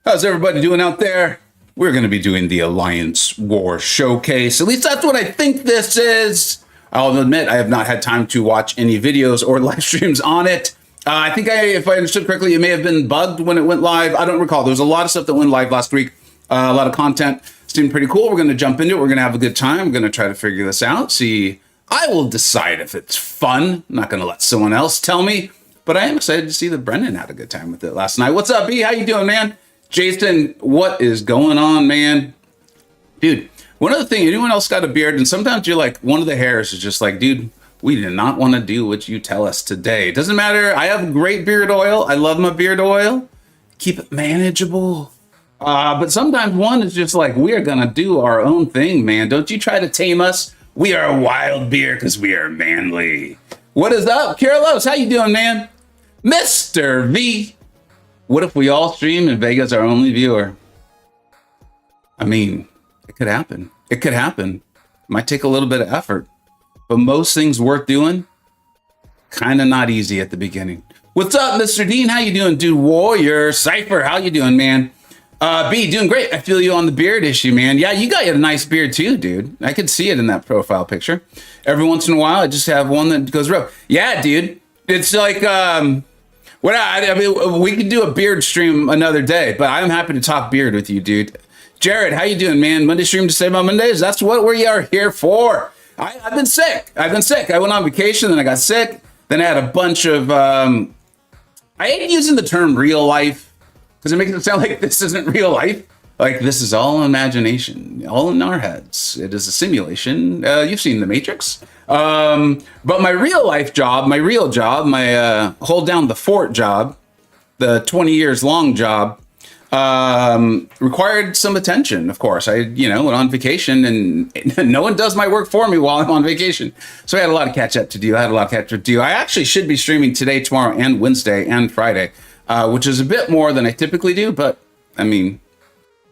How's everybody doing out there? We're going to be doing the Alliance War Showcase. At least that's what I think this is. I'll admit I have not had time to watch any videos or live streams on it. I think if I understood correctly, it may have been bugged when it went live. I don't recall. There was a lot of stuff that went live last week. A lot of content. Seemed pretty cool. We're going to jump into it. We're going to have a good time. I'm going to try to figure this out. See, I will decide if it's fun. I'm not going to let someone else tell me. But I am excited to see that Brendan had a good time with it last night. What's up, B? How you doing, man? Jason, what is going on, man? Dude, one other thing, anyone else got a beard? And sometimes you're like, one of the hairs is just like, dude, we did not want to do what you tell us today. It doesn't matter. I have great beard oil. I love my beard oil. Keep it manageable. But sometimes one is just like, we are going to do our own thing, man. Don't you try to tame us. We are a wild beard because we are manly. What is up, Carlos? How you doing, man? Mr. V. What if we all stream and Vega's our only viewer? I mean, it could happen. It could happen. Might take a little bit of effort. But most things worth doing, kind of not easy at the beginning. What's up, Mr. Dean? How you doing, dude? Warrior. Cypher, how you doing, man? B, doing great. I feel you on the beard issue, man. Yeah, you got a nice beard too, dude. I could see it in that profile picture. Every once in a while, I just have one that goes rough. Yeah, dude. It's like, I mean, we could do a beard stream another day, but I'm happy to talk beard with you, dude. Jared, how you doing, man? Monday stream to save on Mondays. That's what we are here for. I've been sick. I went on vacation, then I got sick. Then I had a bunch of, I hate using the term real life because it makes it sound like this isn't real life. Like this is all imagination, all in our heads. It is a simulation. You've seen The Matrix. But my real life job, my hold down the fort job, the 20 years long job, required some attention. Of course, I, went on vacation and no one does my work for me while I'm on vacation. So I had a lot of catch up to do. I actually should be streaming today, tomorrow, and Wednesday and Friday, which is a bit more than I typically do. But I mean,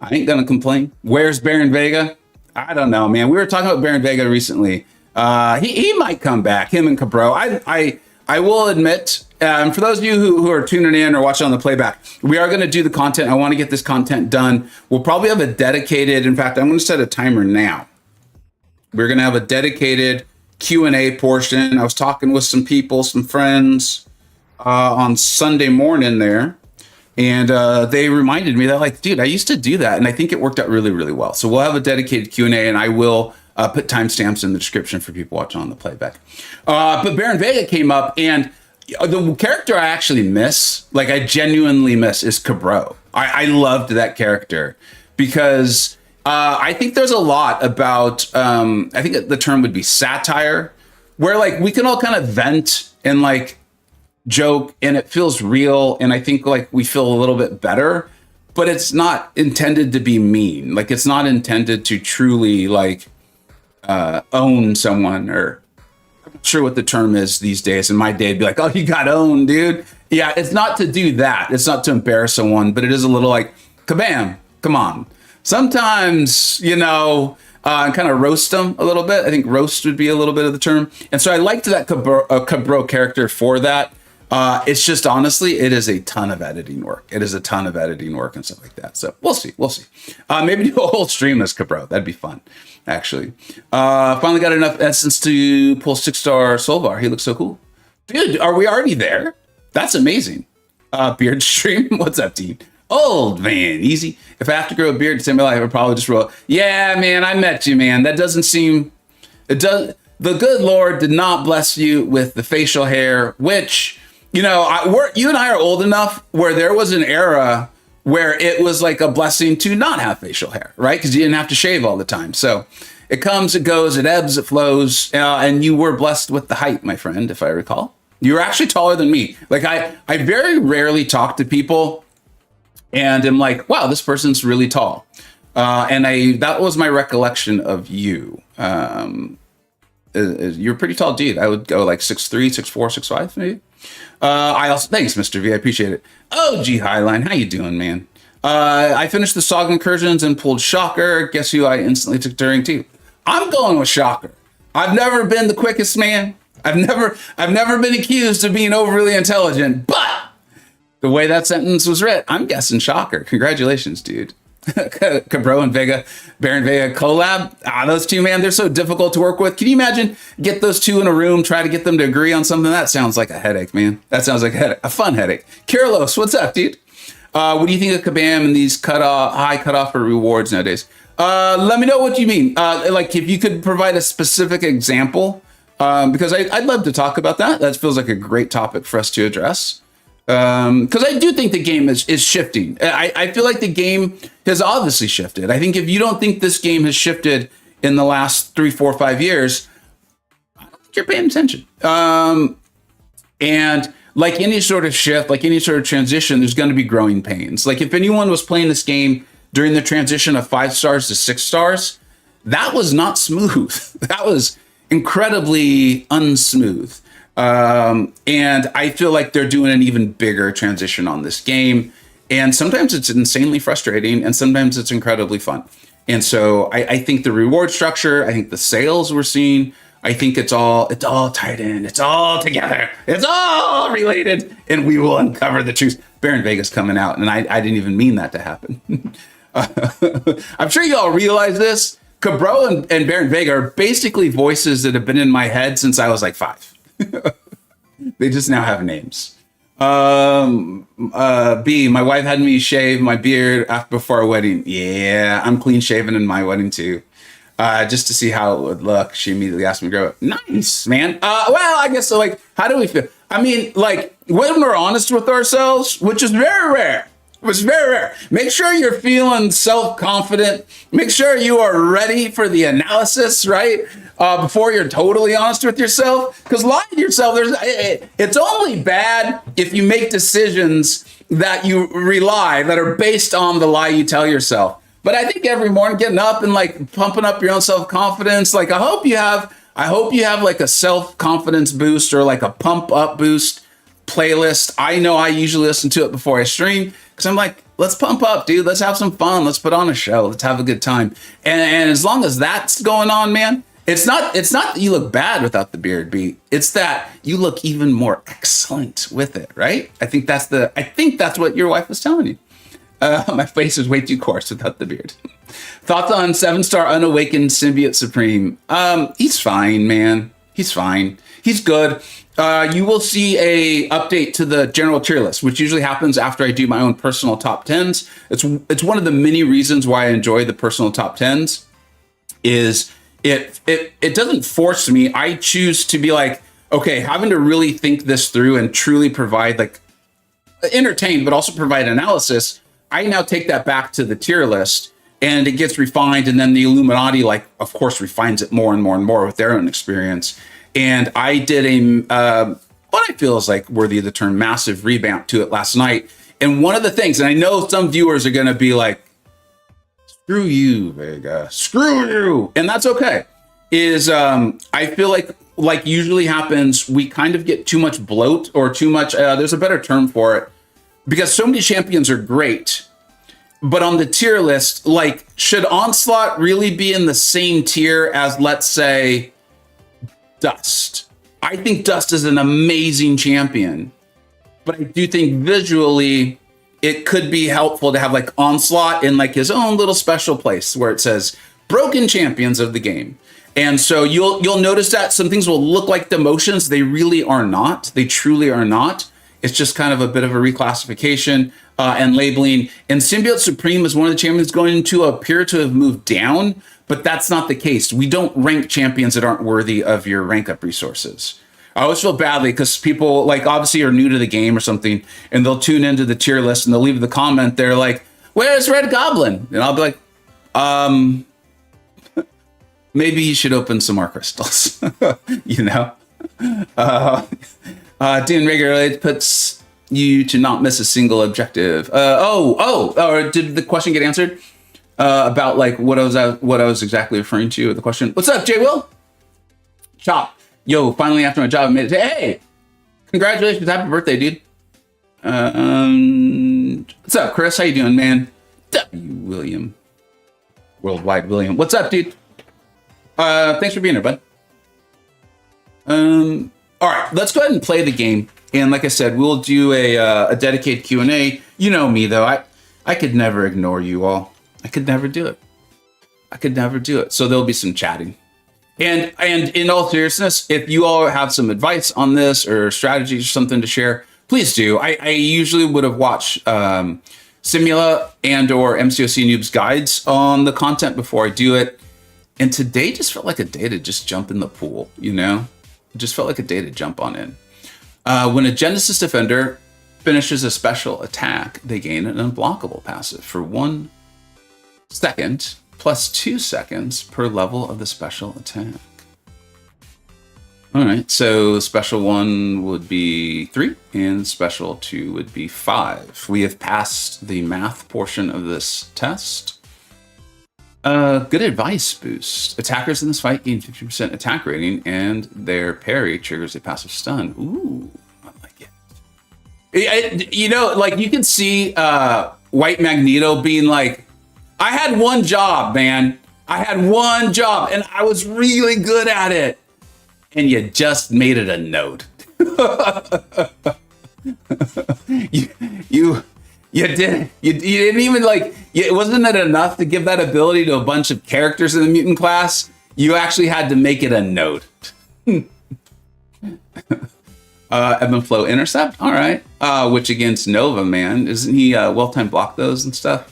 I ain't gonna complain. Where's Baron Vega? I don't know, man. We were talking about Baron Vega recently. He might come back, him and Cabro. I will admit, for those of you who are tuning in or watching on the playback, we are going to do the content. I want to get this content done. We'll probably have a dedicated, in fact, I'm going to set a timer now. We're going to have a dedicated Q&A portion. I was talking with some people, some friends on Sunday morning there. And they reminded me that, like, dude, I used to do that. And I think it worked out really, really well. So we'll have a dedicated Q&A, and I will put timestamps in the description for people watching on the playback. But Baron Vega came up, and the character I actually miss, like I genuinely miss, is Cabro. I loved that character because I think there's a lot about, I think the term would be satire, where like we can all kind of vent and like joke and it feels real. And I think like we feel a little bit better, but it's not intended to be mean. Like it's not intended to truly like own someone, or I'm not sure what the term is these days. In my day, it'd be like, oh, you got owned, dude. Yeah, it's not to do that. It's not to embarrass someone, but it is a little like, kabam, come on. Sometimes, kind of roast them a little bit. I think roast would be a little bit of the term. And so I liked that Cabro character for that. It's just, honestly, it is a ton of editing work. It is a ton of editing work and stuff like that. So we'll see. Maybe do a whole stream as Cabro. That'd be fun, actually. Finally got enough essence to pull 6-star Solvar. He looks so cool. Dude, are we already there? That's amazing. Beard stream. What's up, Dean? Old man, easy. If I have to grow a beard to save my life, I would probably just roll. Yeah, man, I met you, man. That doesn't seem... It does. The good Lord did not bless you with the facial hair, which... you and I are old enough where there was an era where it was like a blessing to not have facial hair, right? Because you didn't have to shave all the time. So it comes, it goes, it ebbs, it flows. And you were blessed with the height, my friend, if I recall. You were actually taller than me. Like I very rarely talk to people and I'm like, wow, this person's really tall. That was my recollection of you. You're a pretty tall dude. I would go like 6'3", 6'4", 6'5", maybe. Thanks, Mr. V. I appreciate it. OG Highline, how you doing, man? I finished the Saga Incursions and pulled Shocker. Guess who I instantly took during too? I'm going with Shocker. I've never been the quickest man. I've never been accused of being overly intelligent, but The way that sentence was writ, I'm guessing shocker. Congratulations, dude. Cabro and Vega, Baron Vega collab. Those two, man, they're so difficult to work with. Can you imagine get those two in a room, try to get them to agree on something? That sounds like a headache, man. That sounds like a headache, a fun headache. Carlos, what's up, dude? What do you think of Kabam and these high cutoff for rewards nowadays? Let me know what you mean. Like if you could provide a specific example, because I'd love to talk about that. That feels like a great topic for us to address. Because I do think the game is shifting. I feel like the game has obviously shifted. I think if you don't think this game has shifted in the last 3, 4, 5 years, I don't think you're paying attention. And like any sort of shift, like any sort of transition, there's going to be growing pains. Like if anyone was playing this game during the transition of 5 stars to 6 stars, that was not smooth. That was incredibly unsmooth. And I feel like they're doing an even bigger transition on this game. And sometimes it's insanely frustrating and sometimes it's incredibly fun. And so I think the reward structure, I think the sales we're seeing, I think it's all tied in. It's all together. It's all related. And we will uncover the truth. Baron Vega's coming out. And I didn't even mean that to happen. I'm sure you all realize this. Cabro and Baron Vega are basically voices that have been in my head since I was like 5. They just now have names. B, my wife had me shave my beard before our wedding. Yeah, I'm clean shaven in my wedding too. Just to see how it would look. She immediately asked me to grow it. Nice, man. Well, I guess so. Like, how do we feel? I mean, like, when we're honest with ourselves, which is very rare. It's very rare. Make sure you're feeling self-confident. Make sure you are ready for the analysis, right? Before you're totally honest with yourself. Because lying to yourself, it's only bad if you make decisions that that are based on the lie you tell yourself. But I think every morning getting up and like pumping up your own self-confidence, like I hope you have like a self-confidence boost or like a pump up boost playlist. I know I usually listen to it before I stream because I'm like, let's pump up, dude. Let's have some fun. Let's put on a show. Let's have a good time. And as long as that's going on, man, it's not that you look bad without the beard, B. It's that you look even more excellent with it, right? I think that's what your wife was telling you. My face is way too coarse without the beard. Thoughts on 7-star unawakened symbiote supreme? He's fine, man. He's fine. He's good. You will see a update to the general tier list, which usually happens after I do my own personal top 10s. It's one of the many reasons why I enjoy the personal top 10s. Is it doesn't force me. I choose to be like, okay, having to really think this through and truly provide like entertain, but also provide analysis. I now take that back to the tier list and it gets refined. And then the Illuminati, like, of course, refines it more and more and more with their own experience. And I did what I feel is like worthy of the term massive revamp to it last night. And one of the things, and I know some viewers are going to be like, screw you, Vega, screw you. And that's okay. Is I feel like usually happens, we kind of get too much bloat or too much, there's a better term for it. Because so many champions are great, but on the tier list, like, should Onslaught really be in the same tier as, let's say, Dust? I think Dust is an amazing champion, but I do think visually it could be helpful to have like Onslaught in like his own little special place where it says broken champions of the game. And so you'll notice that some things will look like demotions. They really are not. They truly are not. It's just kind of a bit of a reclassification and labeling. And Symbiote Supreme is one of the champions going to appear to have moved down, but that's not the case. We don't rank champions that aren't worthy of your rank up resources. I always feel badly because people like obviously are new to the game or something, and they'll tune into the tier list and they'll leave the comment. They're like, "Where's Red Goblin?" And I'll be like, maybe you should open some more crystals, you know? Doing regularly puts you to not miss a single objective. Or did the question get answered? About like what I was exactly referring to with the question. What's up, Jay Will? Chop. Yo, finally after my job I made it. Hey, congratulations, happy birthday, dude. What's up, Chris? How you doing, man? W. William. Worldwide William. What's up, dude? Thanks for being here, bud. All right, let's go ahead and play the game. And like I said, we'll do a dedicated Q&A. You know me, though. I could never ignore you all. I could never do it. I could never do it. So there'll be some chatting. And in all seriousness, if you all have some advice on this or strategies or something to share, please do. I usually would have watched Simula and or MCoC Noob's guides on the content before I do it. And today just felt like a day to just jump in the pool, you know? It just felt like a day to jump on in. When a Genesis Defender finishes a special attack, they gain an unblockable passive for 1 second plus 2 seconds per level of the special attack. All right, so special 1 would be 3 and special 2 would be 5. We have passed the math portion of this test. Good advice boost. Attackers in this fight gain 50% attack rating and their parry triggers a passive stun. Ooh, I like it. You know, like you can see White Magneto being like, I had one job, man. I had one job and I was really good at it. And you just made it a node. You didn't even like, wasn't it enough to give that ability to a bunch of characters in the mutant class? You actually had to make it a node. Ebb and Flow Intercept. All right. Which against Nova, man. Isn't he well-timed block those and stuff?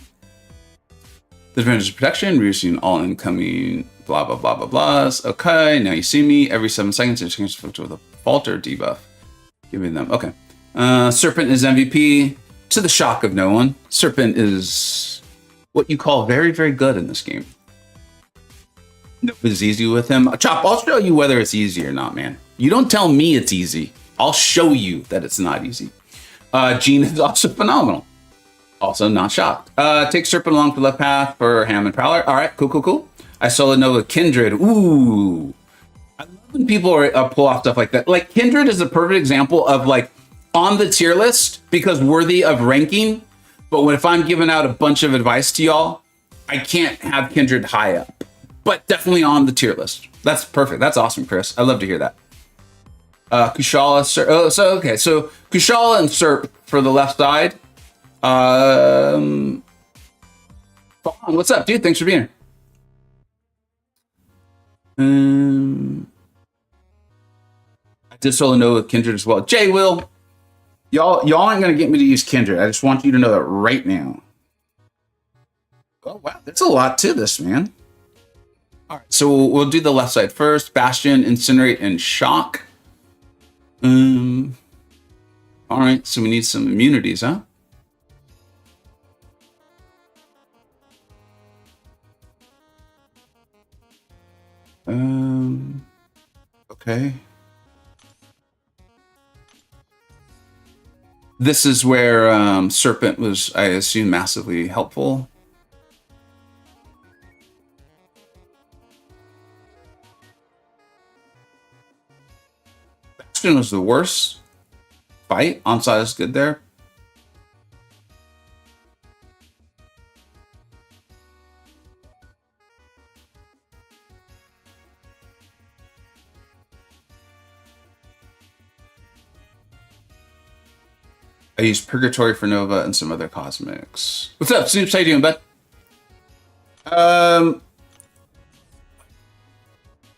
The advantage of protection, reducing all incoming blah, blah, blah, blah, blahs. Okay, now you see me. Every 7 seconds, it changes with a falter debuff. Giving them, okay. Serpent is MVP, to the shock of no one. Serpent is what you call very, very good in this game. It's easy with him. Chop, I'll show you whether it's easy or not, man. You don't tell me it's easy. I'll show you that it's not easy. Jean is also phenomenal. Also not shocked. Take Serpent along the left path for Ham and Prowler. All right, cool, cool, cool. I solo Nova Kindred. Ooh. I love when people pull off stuff like that. Like Kindred is a perfect example of like on the tier list because worthy of ranking. But if I'm giving out a bunch of advice to y'all, I can't have Kindred high up. But definitely on the tier list. That's perfect. That's awesome, Chris. I love to hear that. Kushala, Serp. Oh, so okay. So Kushala and Serp for the left side. What's up, dude? Thanks for being here. I did solo know with Kindred as well. Jay will. Y'all aren't gonna get me to use Kindred. I just want you to know that right now. Oh wow, there's a lot to this, man. All right, so we'll do the left side first. Bastion, Incinerate, and Shock. All right, so we need some immunities, huh? Okay. This is where Serpent was, I assume, massively helpful. Bastion was the worst fight. Onside is good there. I used Purgatory for Nova and some other cosmetics. What's up, Snoops? How you doing, bud? I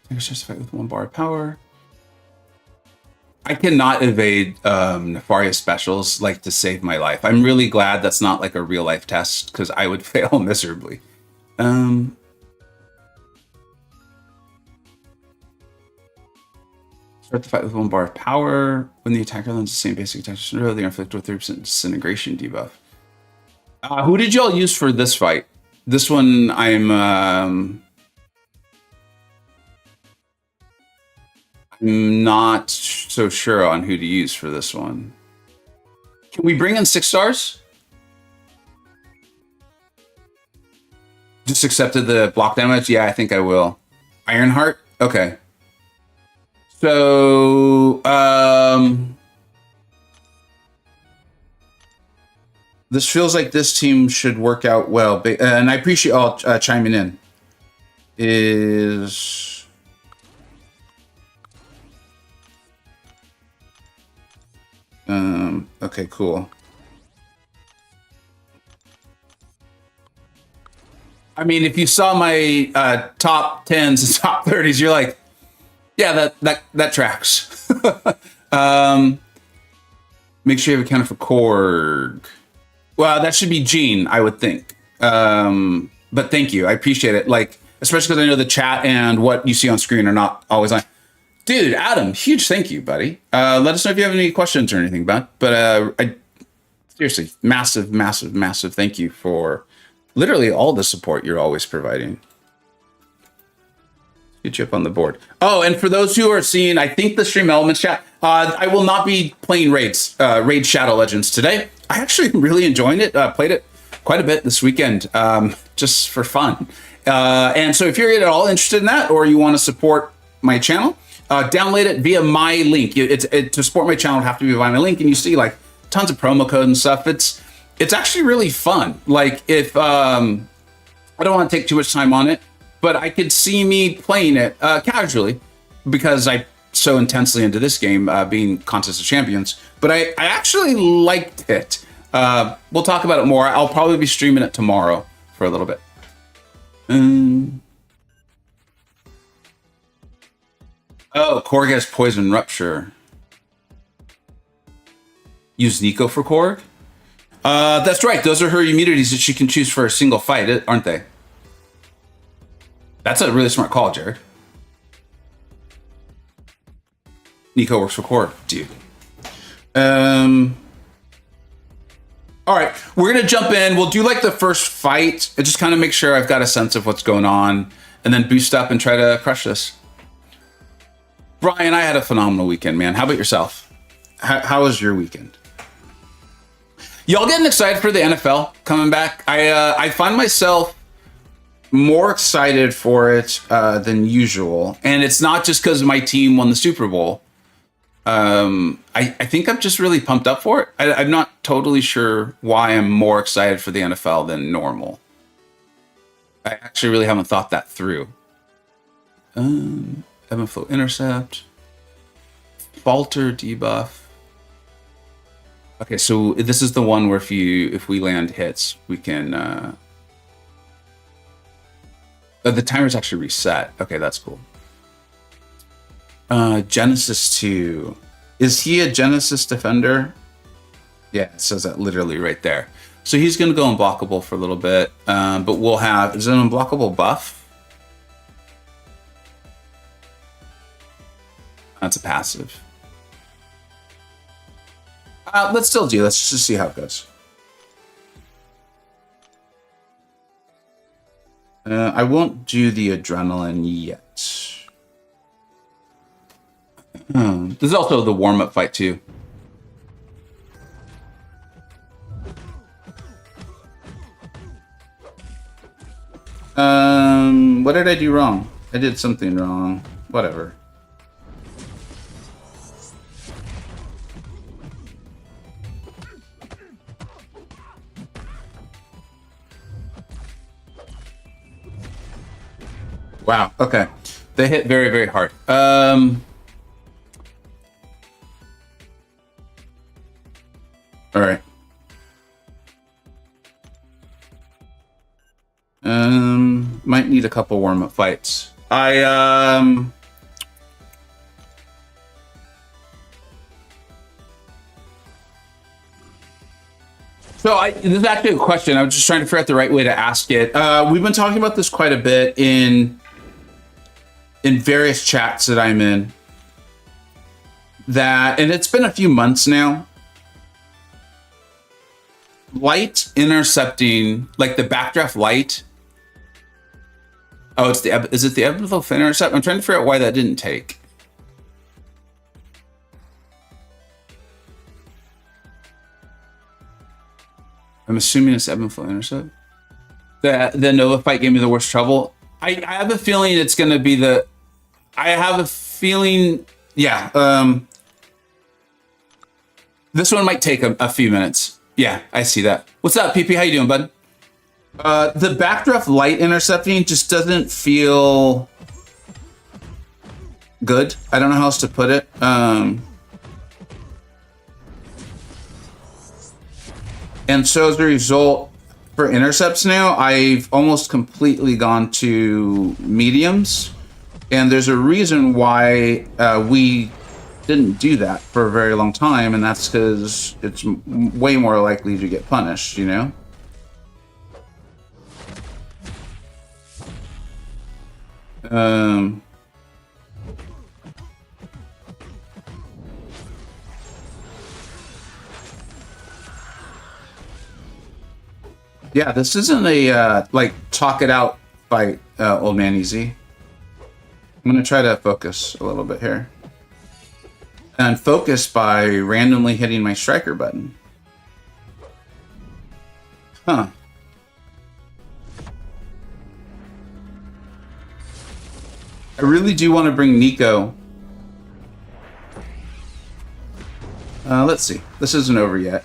guess just fight with 1 bar of power. I cannot evade Nefarious specials like to save my life. I'm really glad that's not like a real life test because I would fail miserably. Start the fight with 1 bar of power. When the attacker learns the same basic attack, they are inflicted with 30% disintegration debuff. Who did y'all use for this fight? This one, I'm not so sure on who to use for this one. Can we bring in 6 stars? Just accepted the block damage? Yeah, I think I will. Ironheart? Okay. So, this feels like this team should work out well. And I appreciate all chiming in. Okay, cool. I mean, if you saw my top 10s and top 30s, you're like, yeah, that tracks. Make sure you have accounted for Korg. Well, that should be Gene, I would think. But thank you, I appreciate it. Like, especially because I know the chat and what you see on screen are not always on. Dude, Adam, huge thank you, buddy. Let us know if you have any questions or anything, bud. But I seriously, massive, massive, massive thank you for literally all the support you're always providing. Get you up on the board. Oh, and for those who are seeing, I think the Stream Elements chat, I will not be playing raids, Raid Shadow Legends today. I actually am really enjoying it. Played it quite a bit this weekend, just for fun. And so if you're at all interested in that, or you want to support my channel, download it via my link. To support my channel, it'd have to be via my link, and you see like tons of promo code and stuff. It's actually really fun. Like if I don't want to take too much time on it, but I could see me playing it casually because I'm so intensely into this game, being Contest of Champions. But I actually liked it. We'll talk about it more. I'll probably be streaming it tomorrow for a little bit. Oh, Korg has Poison Rupture. Use Nico for Korg? That's right. Those are her immunities that she can choose for a single fight, aren't they? That's a really smart call, Jared. Nico works for Korg, dude. All right, we're gonna jump in. We'll do like the first fight and just kind of make sure I've got a sense of what's going on, and then boost up and try to crush this. Brian, I had a phenomenal weekend, man. How about yourself? How was your weekend? Y'all getting excited for the NFL coming back? I find myself more excited for it than usual, and it's not just because my team won the Super Bowl. I think I'm just really pumped up for it. I'm not totally sure why I'm more excited for the NFL than normal. I actually really haven't thought that through. Ebb flow intercept. Falter debuff. Okay, so this is the one where if we land hits, we can the timer's actually reset. Okay, that's cool. Genesis 2. Is he a Genesis defender? Yeah, it says that literally right there. So he's going to go unblockable for a little bit, but we'll have... Is it an unblockable buff? That's a passive. Let's still do. Let's just see how it goes. I won't do the adrenaline yet. This is also the warm-up fight too. What did I do wrong? I did something wrong. Whatever. Wow. Okay. They hit very, very hard. All right. Might need a couple warm-up fights. So this is actually a question. I was just trying to figure out the right way to ask it. We've been talking about this quite a bit in various chats that I'm in. And it's been a few months now. Light intercepting, like the backdraft light. Oh, is it the ebb fin intercept? I'm trying to figure out why that didn't take. I'm assuming it's ebb and flow intercept. The Nova fight gave me the worst trouble. I have a feeling it's going to be the... I have a feeling... Yeah. This one might take a few minutes. Yeah, I see that. What's up, PP? How you doing, bud? The backdraft light intercepting just doesn't feel good. I don't know how else to put it. And so as a result, for intercepts now, I've almost completely gone to mediums. And there's a reason why we didn't do that for a very long time, and that's because it's way more likely to get punished, you know? Yeah, this isn't a, like, talk it out fight, old man easy. I'm gonna try to focus a little bit here. And focus by randomly hitting my striker button. Huh. I really do want to bring Nico. Let's see. This isn't over yet.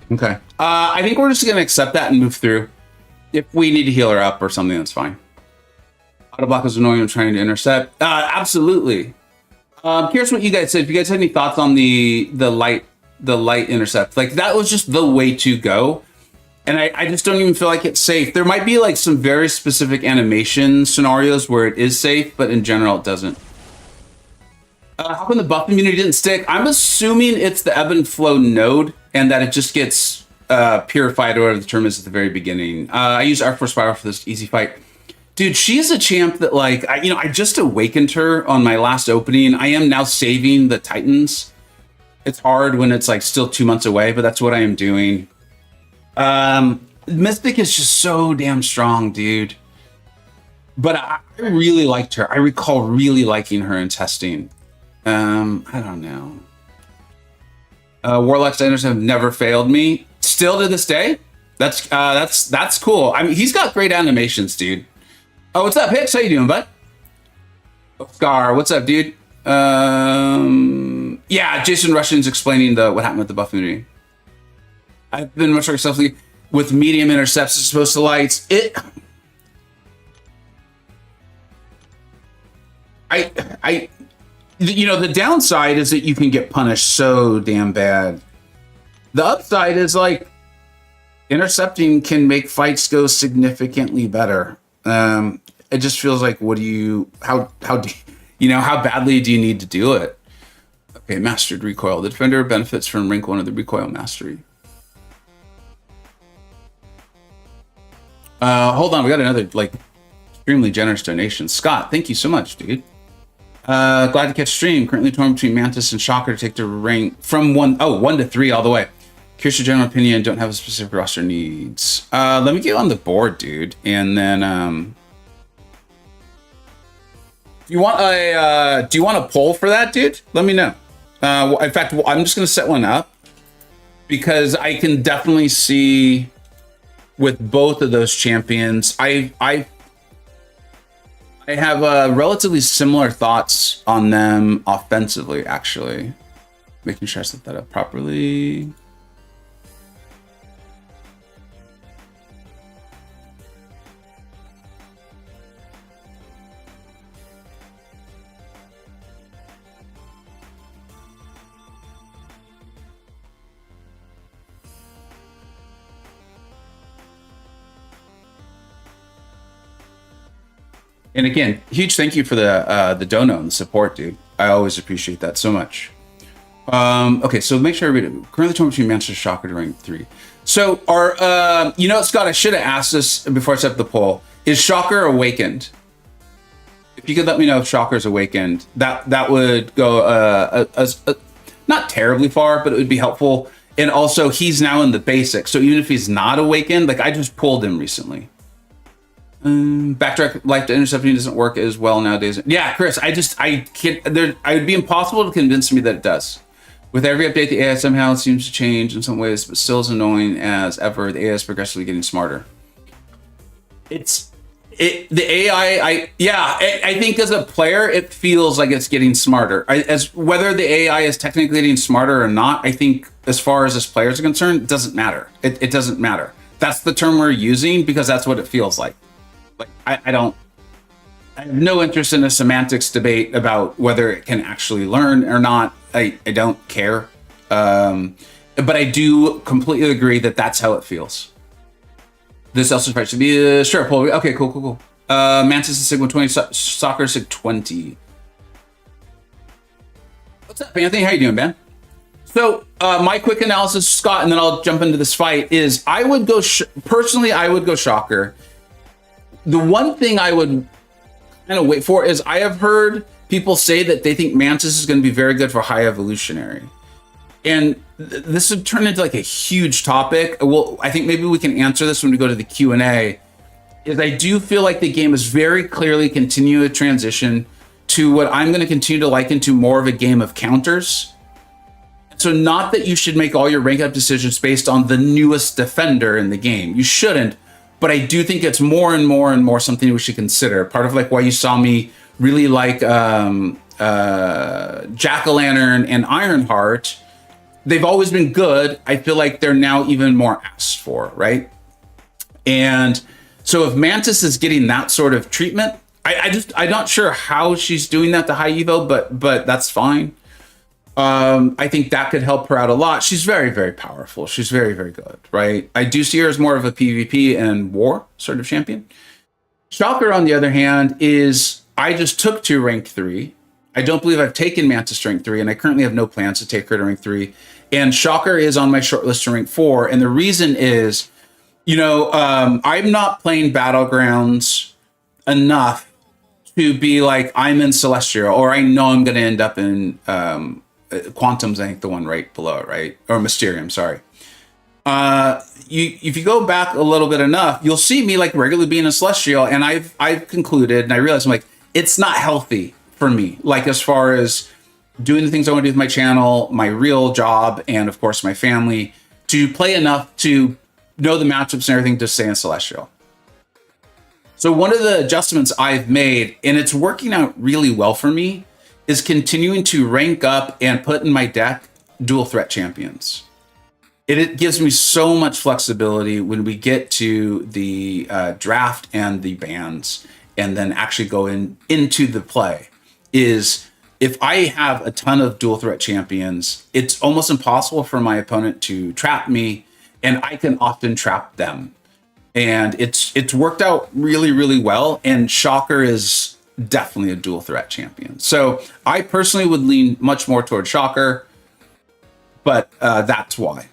Okay. I think we're just going to accept that and move through. If we need to heal her up or something, that's fine. Auto block is annoying when trying to intercept. Absolutely. Here's what you guys said. If you guys had any thoughts on the light intercept, like that was just the way to go. And I just don't even feel like it's safe. There might be like some very specific animation scenarios where it is safe, but in general, it doesn't. How come the buff immunity didn't stick? I'm assuming it's the ebb and flow node and that it just gets purified or whatever the term is at the very beginning. I use Arc Force Spiral for this easy fight. Dude, she's a champ that like, I just awakened her on my last opening. I am now saving the Titans. It's hard when it's like still 2 months away, but that's what I am doing. Mystic is just so damn strong, dude. But I really liked her. I recall really liking her in testing. I don't know. Warlock Steiners have never failed me. Still to this day. That's cool. I mean, he's got great animations, dude. Oh, what's up, Hicks? How you doing, bud? Scar, what's up, dude? Yeah, Jason Russian's explaining what happened with the buff immunity. I've been much more selfly with medium intercepts as opposed to lights. The downside is that you can get punished so damn bad. The upside is like intercepting can make fights go significantly better. It just feels like, how badly do you need to do it? Okay, mastered recoil. The defender benefits from rank 1 of the recoil mastery. Hold on, we got another extremely generous donation. Scott, thank you so much, dude. Glad to catch stream. Currently torn between Mantis and Shocker to take the rank from 1 to 3 all the way. Curious your general opinion. Don't have a specific roster needs. Let me get on the board, dude, and then do you want a poll for that, dude? Let me know. In fact, I'm just gonna set one up because I can definitely see with both of those champions. I have relatively similar thoughts on them offensively, actually. Making sure I set that up properly. And again, huge thank you for the dono and the support, dude. I always appreciate that so much. Okay, so make sure I read it. Currently torn between Manchester Shocker to rank 3. So Scott, I should have asked this before I set up the poll. Is Shocker awakened? If you could let me know if Shocker's awakened, that would go not terribly far, but it would be helpful. And also, he's now in the basics, so even if he's not awakened, like I just pulled him recently. Backtrack life to intercepting doesn't work as well nowadays. Yeah, Chris, I can't. It would be impossible to convince me that it does. With every update, the AI somehow seems to change in some ways, but still as annoying as ever. The AI is progressively getting smarter. The AI, I think as a player, it feels like it's getting smarter. As whether the AI is technically getting smarter or not, I think as far as players are concerned, it doesn't matter. It doesn't matter. That's the term we're using because that's what it feels like. Like I have no interest in a semantics debate about whether it can actually learn or not. I don't care. But I do completely agree that that's how it feels. This also tries to be a sure. Okay, cool. Mantis is Sigma 20, Soccer Sig 20. What's up, Anthony? How you doing, man? So my quick analysis, Scott, and then I'll jump into this fight, is I would go, personally, I would go Shocker. The one thing I would kind of wait for is I have heard people say that they think Mantis is going to be very good for high evolutionary. And this would turn into like a huge topic. Well, I think maybe we can answer this when we go to the Q&A. Is I do feel like the game is very clearly continuing a transition to what I'm going to continue to liken to more of a game of counters. So not that you should make all your rank up decisions based on the newest defender in the game. You shouldn't. But I do think it's more and more something we should consider. Part of like why you saw me really like Jack-o'-lantern and Ironheart. They've always been good. I feel like they're now even more asked for, right? And so if Mantis is getting that sort of treatment, I'm not sure how she's doing that to high evo, but that's fine. I think that could help her out a lot. She's very, very powerful. She's very, very good, right? I do see her as more of a PvP and war sort of champion. Shocker, on the other hand, is I just took to rank 3. I don't believe I've taken Mantis to rank 3, and I currently have no plans to take her to rank 3. And Shocker is on my short list to rank 4. And the reason is, I'm not playing Battlegrounds enough to be like, I'm in Celestial, or I know I'm going to end up in Quantum's, I think the one right below it, right? Or Mysterium, sorry. If you go back a little bit enough, you'll see me like regularly being a Celestial, and I've concluded, and I realized I'm like, it's not healthy for me. Like as far as doing the things I want to do with my channel, my real job, and of course my family, to play enough to know the matchups and everything to stay in Celestial. So one of the adjustments I've made, and it's working out really well for me, is continuing to rank up and put in my deck dual threat champions. It gives me so much flexibility when we get to the draft and the bans, and then actually go into the play. Is if I have a ton of dual threat champions, it's almost impossible for my opponent to trap me, and I can often trap them. And it's worked out really, really well. And Shocker is definitely a dual threat champion. So I personally would lean much more toward Shocker, but that's why.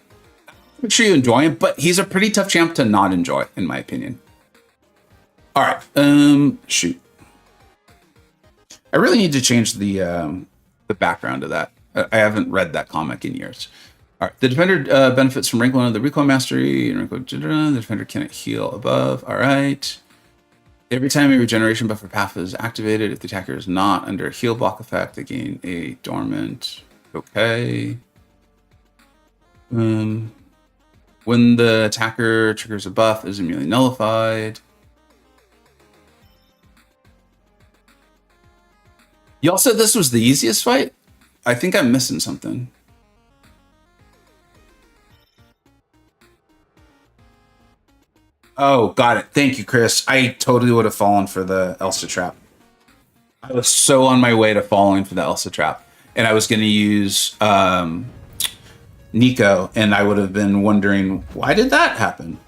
I'm sure you enjoy him, but he's a pretty tough champ to not enjoy, in my opinion. All right, shoot. I really need to change the background of that. I haven't read that comic in years. All right, the defender benefits from rank 1 of the recoil mastery. The defender cannot heal above. All right. Every time a regeneration buffer path is activated, if the attacker is not under a heal block effect, they gain a dormant. Okay. When the attacker triggers a buff, it is immediately nullified. Y'all said this was the easiest fight? I think I'm missing something. Oh, got it. Thank you, Chris. I totally would have fallen for the Elsa trap. I was so on my way to falling for the Elsa trap. And I was going to use Nico, and I would have been wondering, why did that happen?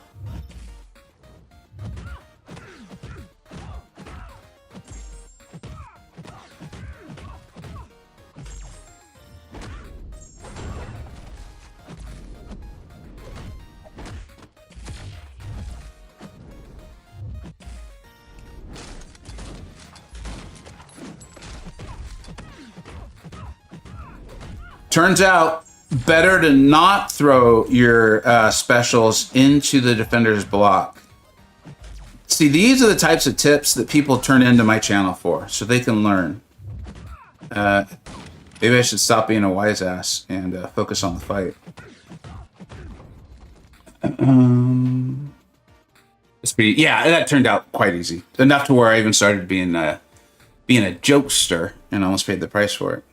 Turns out, better to not throw your specials into the defender's block. See, these are the types of tips that people turn into my channel for, so they can learn. Maybe I should stop being a wise ass and focus on the fight. It's pretty, yeah, that turned out quite easy. Enough to where I even started being a jokester and almost paid the price for it.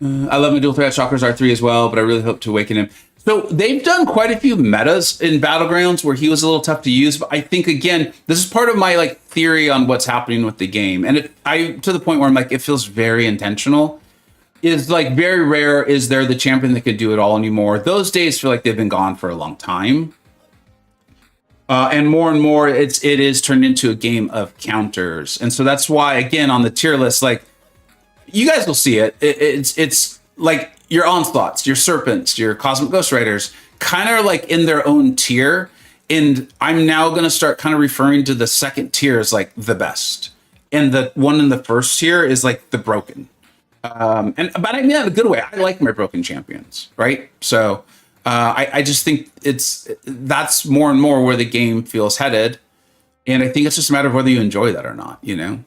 I love my dual threat Shockers R3 as well, but I really hope to awaken him. So they've done quite a few metas in Battlegrounds where he was a little tough to use, but I think, again, this is part of my like theory on what's happening with the game. And to the point where I'm like, it feels very intentional. Is like very rare is there the champion that could do it all anymore. Those days feel like they've been gone for a long time. And more it is turned into a game of counters. And so that's why, again, on the tier list, like, you guys will see it. It's like your Onslaughts, your Serpents, your Cosmic Ghost Riders, kind of like in their own tier. And I'm now going to start kind of referring to the second tier as like the best. And the one in the first tier is like the broken. But I mean that in a good way. I like my broken champions, right? So I just think that's more and more where the game feels headed. And I think it's just a matter of whether you enjoy that or not, you know?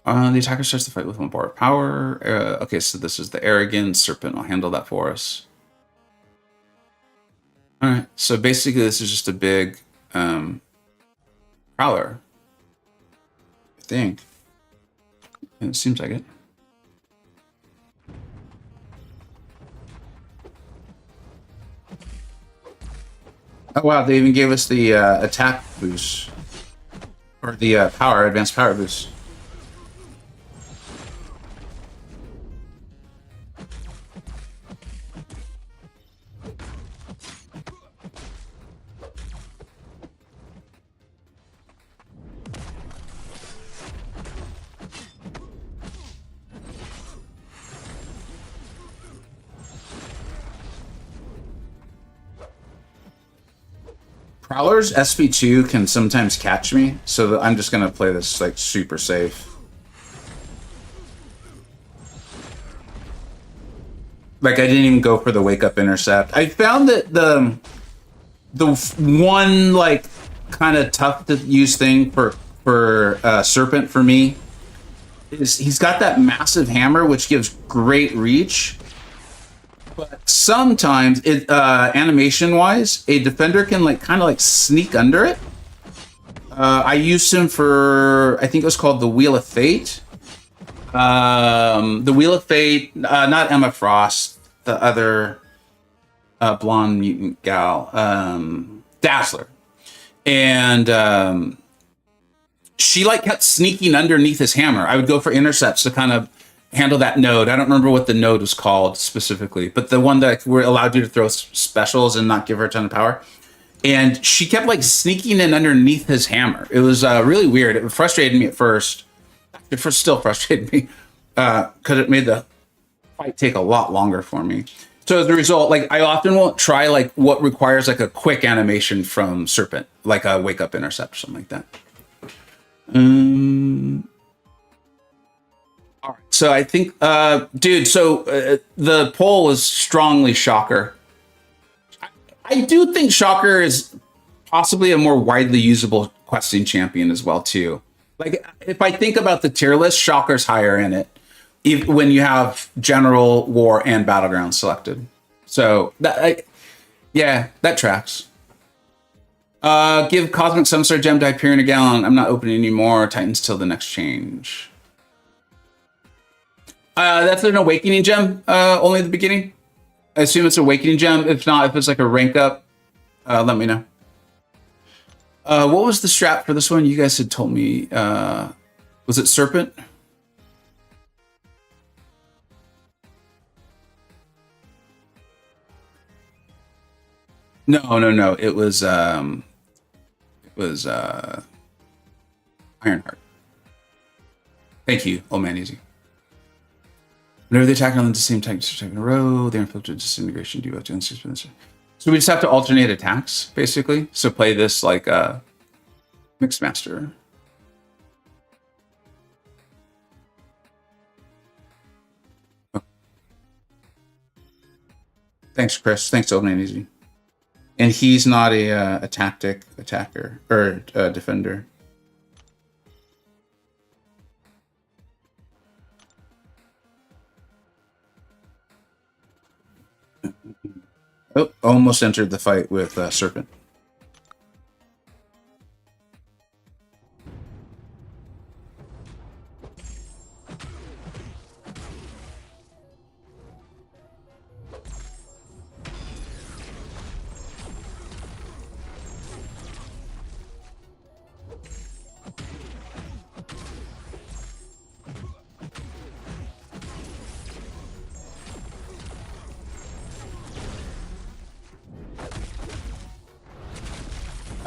The attacker starts the fight with 1 bar of power. Okay, so this is the Arrogant Serpent. I'll handle that for us. All right, so basically this is just a big prowler, I think. It seems like it. Oh wow, they even gave us the attack boost. Or the advanced power boost. Prowler's SP2 can sometimes catch me, so I'm just gonna play this like super safe. Like I didn't even go for the wake up intercept. I found that the one like kind of tough to use thing for Serpent for me is he's got that massive hammer which gives great reach. But sometimes, animation-wise, a defender can like kind of like sneak under it. I used him for, I think it was called the Wheel of Fate. The Wheel of Fate, not Emma Frost, the other blonde mutant gal, Dazzler, and she like kept sneaking underneath his hammer. I would go for intercepts to kind of handle that node. I don't remember what the node was called specifically, but the one that were allowed you to throw specials and not give her a ton of power. And she kept like sneaking in underneath his hammer. It was really weird. It frustrated me at first. It still frustrated me because it made the fight take a lot longer for me. So as a result, like I often won't try like what requires like a quick animation from Serpent, like a wake up intercept or something like that. All right, so I think, dude, so the poll is strongly Shocker. I do think Shocker is possibly a more widely usable questing champion as well, too. Like, if I think about the tier list, Shocker's higher in it when you have General, War, and Battleground selected. So, yeah, that tracks. Give Cosmic Sunstar Gem to Hyperion a Gallon. I'm not opening anymore. Titans till the next change. That's an Awakening Gem, only at the beginning. I assume it's Awakening Gem. If not, if it's like a rank up, let me know. What was the strat for this one? You guys had told me. Was it Serpent? No. It was Ironheart. Thank you, old man easy. Whenever they attack on the same type in a row, they're inflicted disintegration debuff to instant. So we just have to alternate attacks, basically. So play this like a Mixed Master. Okay. Thanks, Chris. Thanks, old man easy. And he's not a attacker or defender. Oh, almost entered the fight with Serpent.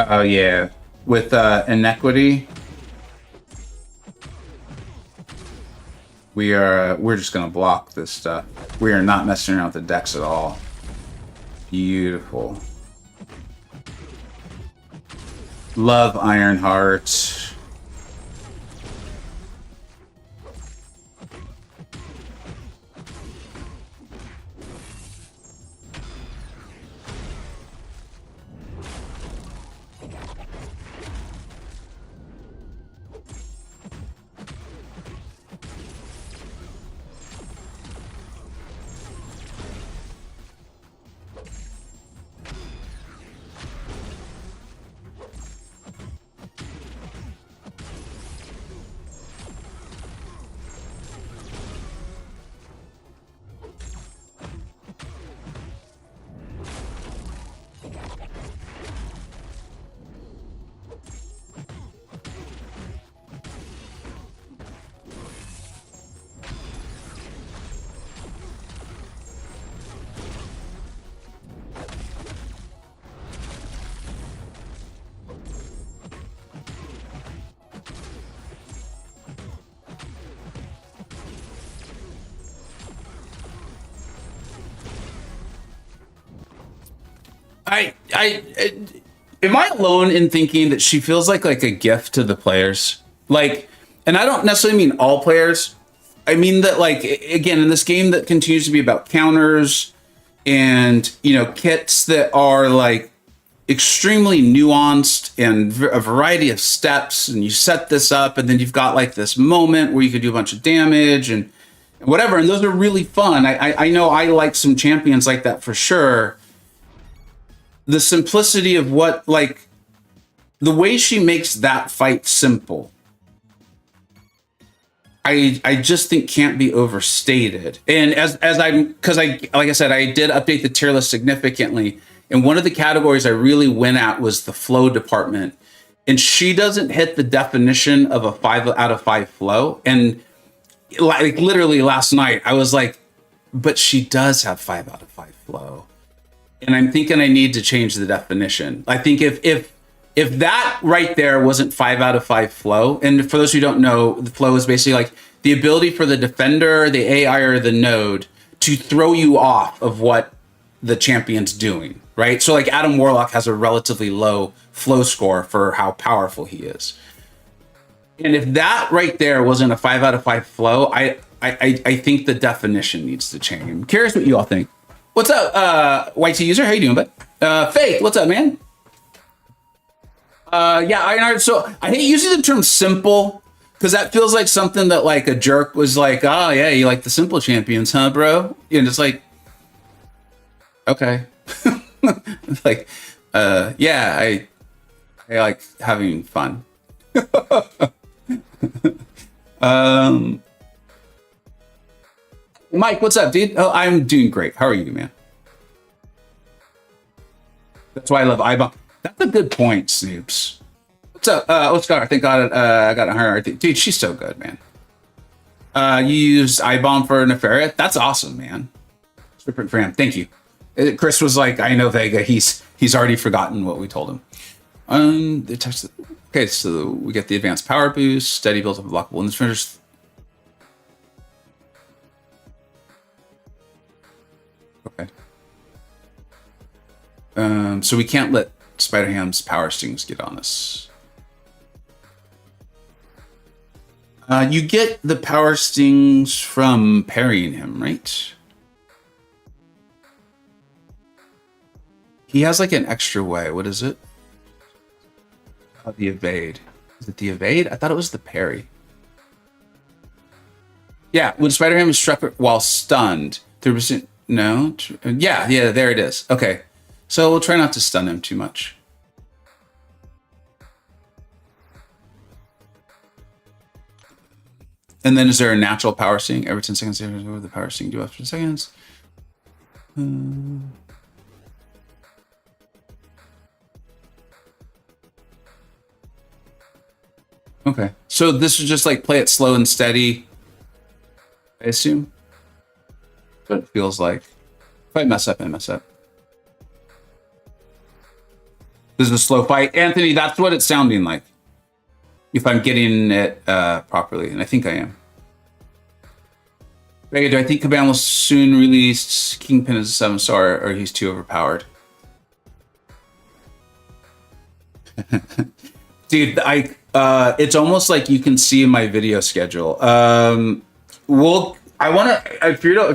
Oh yeah, with inequity, we're just gonna block this stuff. We are not messing around with the decks at all. Beautiful. Love Ironheart. Am I alone in thinking that she feels like a gift to the players? Like, and I don't necessarily mean all players. I mean that, like, again, in this game that continues to be about counters and, you know, kits that are like extremely nuanced and a variety of steps, and you set this up and then you've got like this moment where you could do a bunch of damage and whatever, and those are really fun. I know I like some champions like that for sure. The simplicity of what, like, the way she makes that fight simple, I just think can't be overstated. And because like I said, I did update the tier list significantly, and one of the categories I really went at was the flow department, and she doesn't hit the definition of a 5 out of 5 flow. And like literally last night, I was like, but she does have 5 out of 5 flow. And I'm thinking I need to change the definition. I think if that right there wasn't 5 out of 5 flow, and for those who don't know, the flow is basically like the ability for the defender, the AI, or the node to throw you off of what the champion's doing, right? So like Adam Warlock has a relatively low flow score for how powerful he is. And if that right there wasn't a 5 out of 5 flow, I think the definition needs to change. I'm curious what you all think. What's up, YT user? How you doing, bud? Faith, what's up, man? Yeah, Ironheart. So I hate using the term simple because that feels like something that like a jerk was like, oh yeah, you like the simple champions, huh, bro? And it's like, okay. Like, yeah, I like having fun. Mike, what's up, dude? Oh, I'm doing great. How are you, man? That's why I love iBomb. That's a good point, Snoops. What's up? What's going on? I think I got her. Dude, she's so good, man. You used iBomb for Nefaria? That's awesome, man. Super for him. Thank you. Chris was like, I know Vega. He's already forgotten what we told him. Okay, so we get the advanced power boost, steady build up blockable in the finishes. Okay. So we can't let Spider-Ham's power stings get on us. You get the power stings from parrying him, right? He has like an extra way. What is it? Oh, the evade. Is it the evade? I thought it was the parry. Yeah, when Spider-Ham is struck while stunned, 3%. No? Yeah, there it is. Okay. So we'll try not to stun him too much. And then is there a natural power sting? Every 10 seconds, the power sting do after 10 seconds. Okay. So this is just like play it slow and steady, I assume. But it feels like. If I mess up, I mess up. This is a slow fight. Anthony, that's what it's sounding like. If I'm getting it properly, and I think I am. Vega, do I think Kabam will soon release Kingpin as a 7-star, or he's too overpowered? Dude, it's almost like you can see my video schedule. If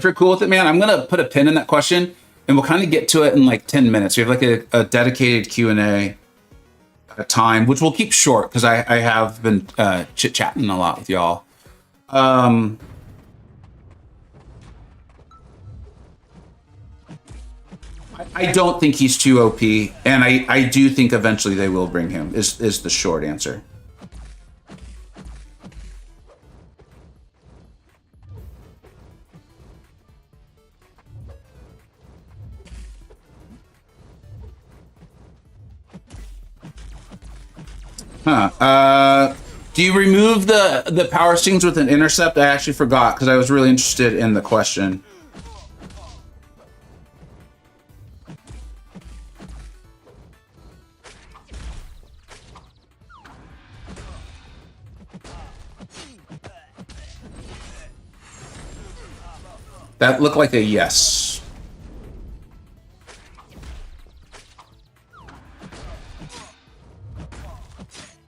you're cool with it, man, I'm gonna put a pin in that question, and we'll kind of get to it in like 10 minutes. We have like a dedicated Q&A time, which we'll keep short because I have been chit-chatting a lot with y'all. I don't think he's too OP, and I do think eventually they will bring him, is the short answer. Do you remove the power stings with an intercept? I actually forgot because I was really interested in the question. That looked like a yes.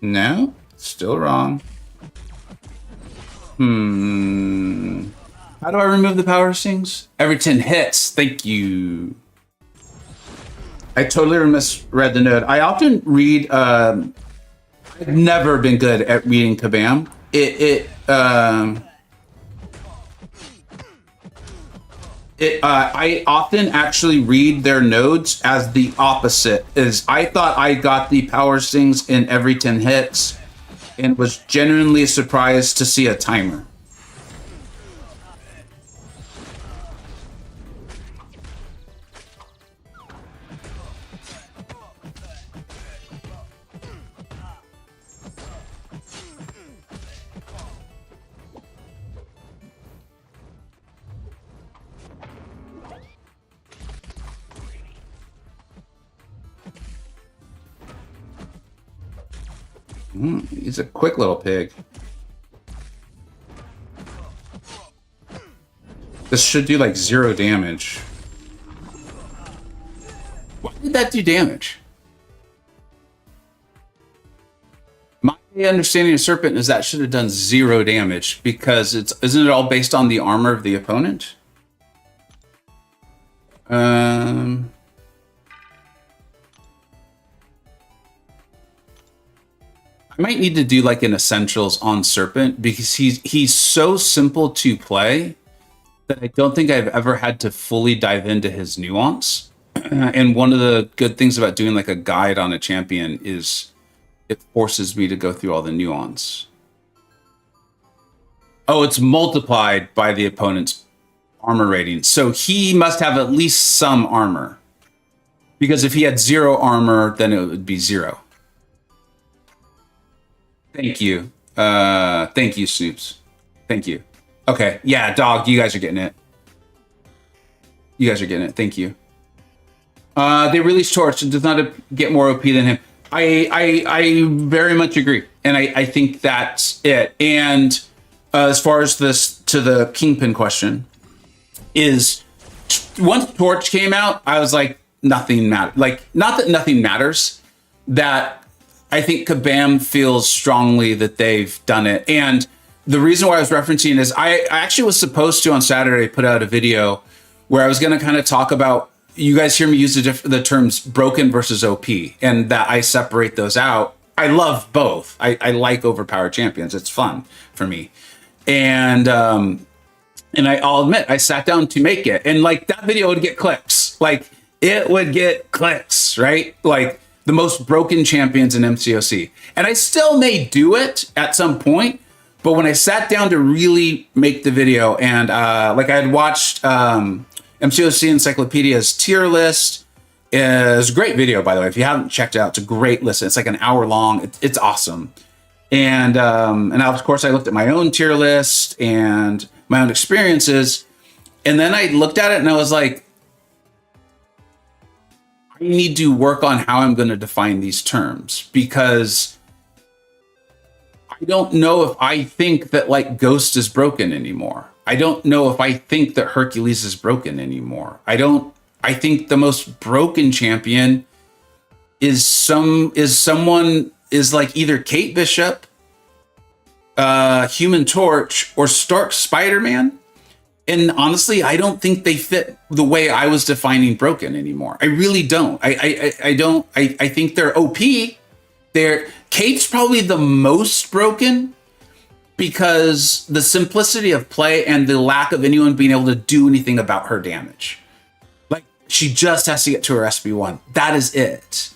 No, still wrong. How do I remove the power stings? Every 10 hits. Thank you. I totally misread the note. I often read. I've never been good at reading Kabam. I often actually read their nodes as the opposite. I thought I got the power stings in every 10 hits and was genuinely surprised to see a timer. He's a quick little pig. This should do like 0 damage. Why did that do damage? My understanding of Serpent is that should have done 0 damage because isn't it all based on the armor of the opponent? I might need to do like an essentials on Serpent because he's so simple to play that I don't think I've ever had to fully dive into his nuance. And one of the good things about doing like a guide on a champion is it forces me to go through all the nuance. Oh, it's multiplied by the opponent's armor rating. So he must have at least some armor. Because if he had 0 armor, then it would be 0. Thank you. Thank you, Snoops. Thank you. Okay. Yeah, dog, you guys are getting it. You guys are getting it. Thank you. They released Torch. It does not get more OP than him. I very much agree. And I think that's it. And as far as this to the Kingpin question is once Torch came out, I was like, nothing matters. Like, not that nothing matters, that I think Kabam feels strongly that they've done it. And the reason why I was referencing is I actually was supposed to on Saturday put out a video where I was going to kind of talk about you guys hear me use the terms broken versus OP, and that I separate those out. I love both. I like overpowered champions. It's fun for me. And I'll admit, I sat down to make it, and like that video would get clicks. Like it would get clicks, right? Like the most broken champions in MCoC. And I still may do it at some point, but when I sat down to really make the video, and like I had watched MCoC Encyclopedia's tier list. It's a great video, by the way. If you haven't checked it out, it's a great listen. It's like an hour long. It's awesome. And of course, I looked at my own tier list and my own experiences. And then I looked at it and I was like, I need to work on how I'm going to define these terms, because I don't know if I think that like Ghost is broken anymore. I don't know if I think that Hercules is broken anymore. I think the most broken champion is someone like either Kate Bishop, Human Torch, or Stark Spider-Man. And honestly, I don't think they fit the way I was defining broken anymore. I really don't. I don't. I think they're OP. Kate's probably the most broken, because the simplicity of play and the lack of anyone being able to do anything about her damage. Like, she just has to get to her SB1. That is it.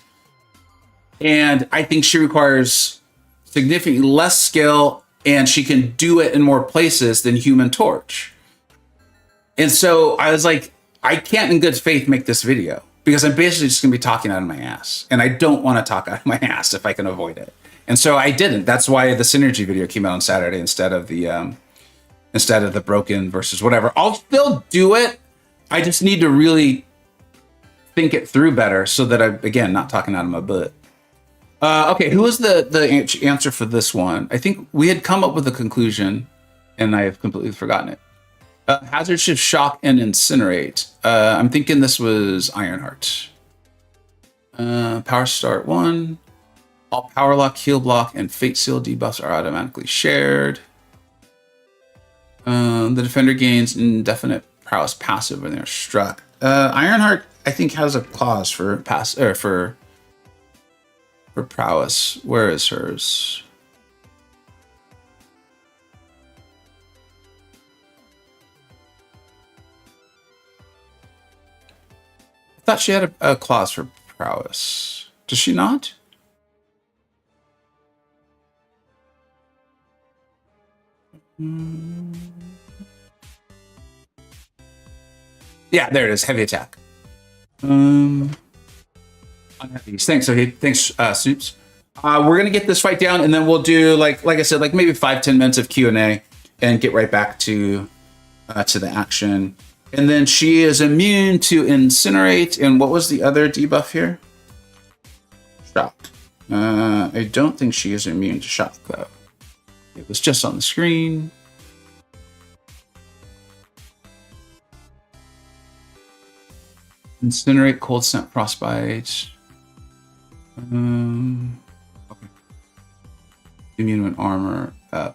And I think she requires significantly less skill, and she can do it in more places than Human Torch. And so I was like, I can't in good faith make this video, because I'm basically just gonna be talking out of my ass. And I don't want to talk out of my ass if I can avoid it. And so I didn't. That's why the synergy video came out on Saturday instead of the broken versus whatever. I'll still do it. I just need to really think it through better, so that I'm, again, not talking out of my butt. Okay, who was the answer for this one? I think we had come up with a conclusion, and I have completely forgotten it. Hazard Shift, Shock, and Incinerate. I'm thinking this was Ironheart. Power Start 1. All Power Lock, Heal Block, and Fate Seal debuffs are automatically shared. The defender gains indefinite prowess passive when they're struck. Ironheart, I think, has a clause for for prowess. Where is hers? I thought she had a clause for prowess. Does she not? Yeah, there it is. Heavy attack. Unheavy. Thanks. Okay, thanks, Soups. We're gonna get this fight down, and then we'll do like I said, like maybe 5-10 minutes of Q&A, and get right back to the action. And then she is immune to Incinerate. And what was the other debuff here? Shock. I don't think she is immune to Shock, though. It was just on the screen. Incinerate, Cold Snap, Frostbite. Okay. Immune to armor.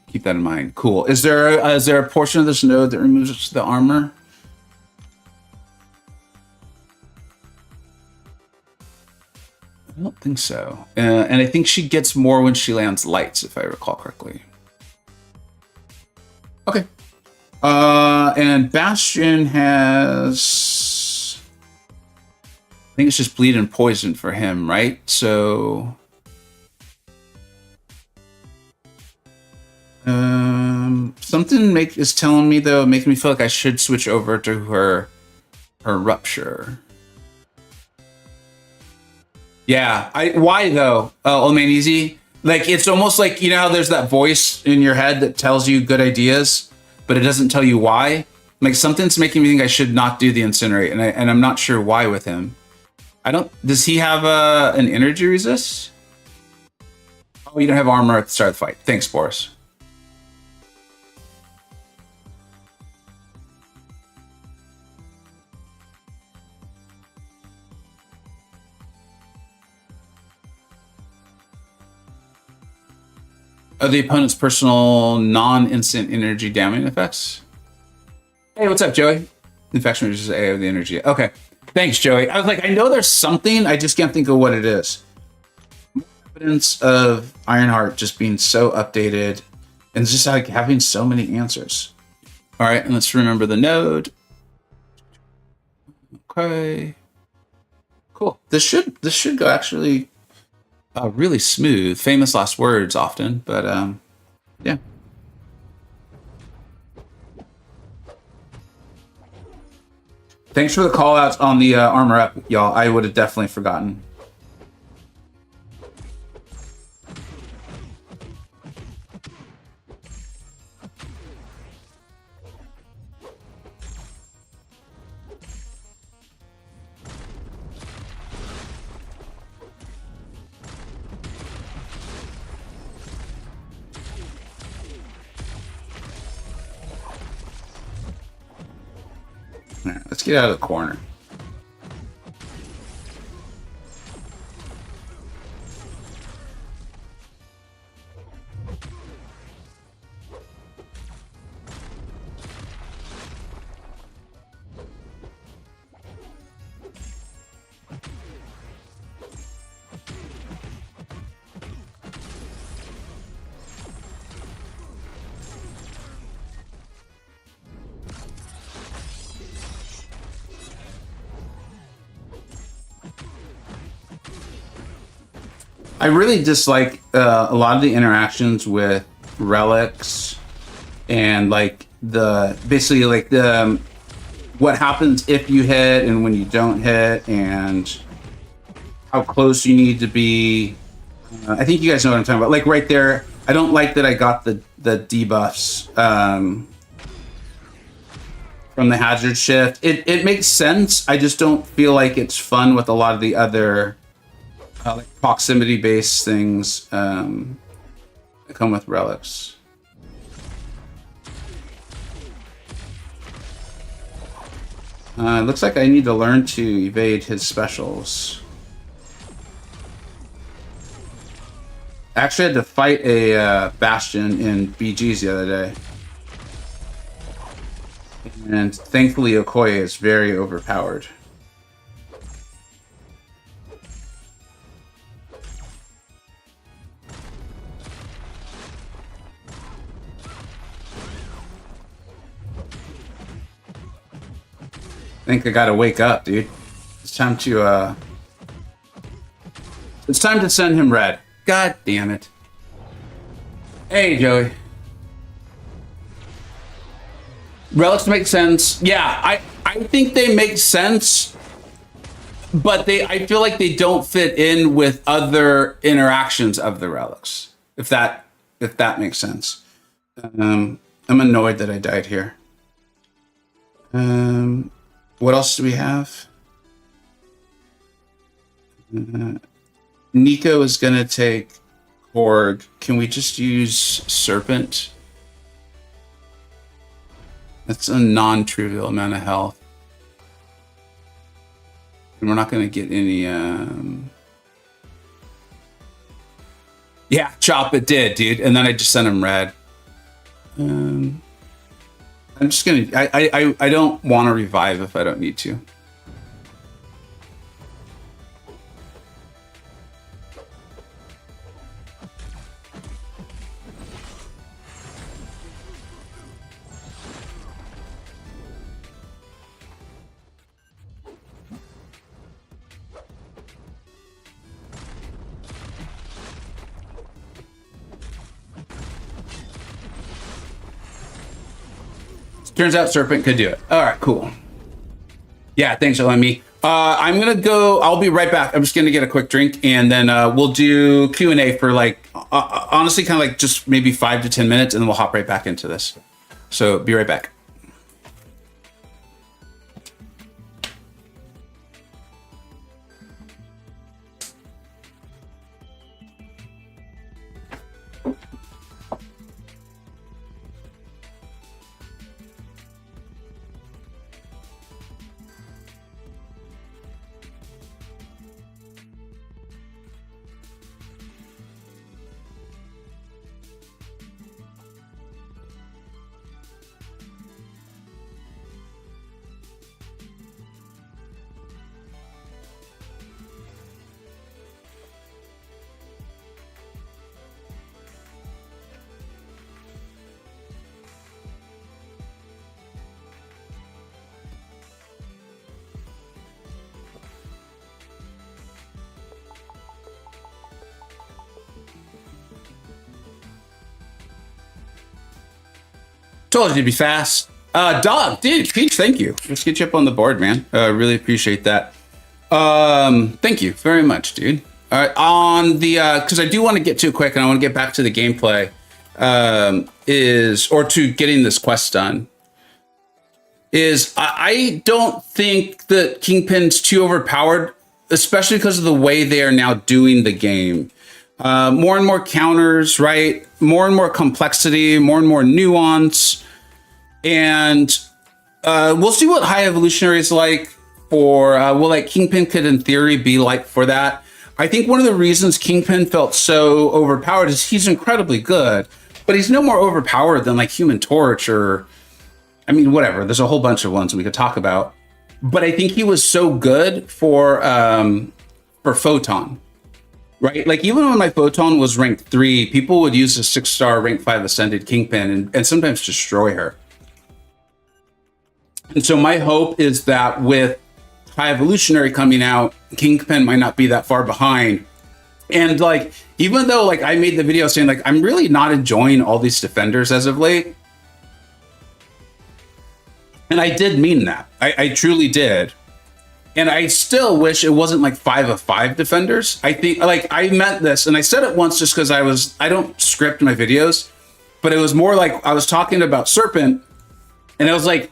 Keep that in mind. Cool. Is there a portion of this node that removes the armor? I don't think so. And I think she gets more when she lands lights, if I recall correctly. Okay. And Bastion has... I think it's just bleed and poison for him, right? So... something is telling me, though, making me feel like I should switch over to her Rupture. Yeah, why though? Leminisi? Like, it's almost like, you know how there's that voice in your head that tells you good ideas, but it doesn't tell you why? Like, something's making me think I should not do the Incinerate, and I'm not sure why with him. Does he have an energy resist? Oh, you don't have armor at the start of the fight. Thanks, Boris. The opponent's personal non-instant energy damage effects. Hey, what's up, Joey? Infection reduces A of the energy. Okay. Thanks, Joey. I was like, I know there's something, I just can't think of what it is. Evidence of Ironheart just being so updated and just like having so many answers. All right, and let's remember the node. Okay, cool. This should go actually really smooth. Famous last words often, but yeah. Thanks for the call outs on the armor up, y'all. I would have definitely forgotten. All right, let's get out of the corner. I really dislike a lot of the interactions with relics and like the basically like the what happens if you hit and when you don't hit and how close you need to be. I think you guys know what I'm talking about. Like right there, I don't like that I got the debuffs from the hazard shift. It makes sense. I just don't feel like it's fun with a lot of the other like proximity-based things that come with relics. It looks like I need to learn to evade his specials. I actually had to fight a Bastion in BGs the other day. And thankfully Okoye is very overpowered. I think I gotta wake up, dude. It's time to send him red. God damn it. Hey, Joey. Relics make sense. Yeah, I think they make sense, but I feel like they don't fit in with other interactions of the relics. If that makes sense. I'm annoyed that I died here. What else do we have? Nico is gonna take Korg. Can we just use Serpent? That's a non-trivial amount of health. And we're not gonna get any yeah, chop it did, dude. And then I just sent him red. I'm just gonna I don't want to revive if I don't need to. Turns out Serpent could do it. All right, cool. Yeah, thanks for letting me. I'm gonna go. I'll be right back. I'm just gonna get a quick drink, and then we'll do Q&A for like honestly, kind of like just maybe 5 to 10 minutes, and then we'll hop right back into this. So be right back. Told you to be fast. Dog, dude, Peach, thank you. Let's get you up on the board, man. Really appreciate that. Thank you very much, dude. All right, on the, because I do want to get to it quick and I want to get back to the gameplay, or to getting this quest done, I don't think that Kingpin's too overpowered, especially because of the way they are now doing the game. More and more counters, right? More and more complexity, more and more nuance. And we'll see what High Evolutionary is like for, like Kingpin could in theory be like for that. I think one of the reasons Kingpin felt so overpowered is he's incredibly good, but he's no more overpowered than like Human Torch or, I mean, whatever. There's a whole bunch of ones we could talk about, but I think he was so good for Photon, right? Like even when my Photon was ranked 3, people would use a 6-star rank 5 Ascended Kingpin and sometimes destroy her. And so my hope is that with High Evolutionary coming out, Kingpin might not be that far behind. And like, even though like I made the video saying like, I'm really not enjoying all these defenders as of late. And I did mean that. I truly did. And I still wish it wasn't like 5 of 5 defenders. I think like I meant this, and I said it once just because I don't script my videos, but it was more like I was talking about Serpent, and I was like,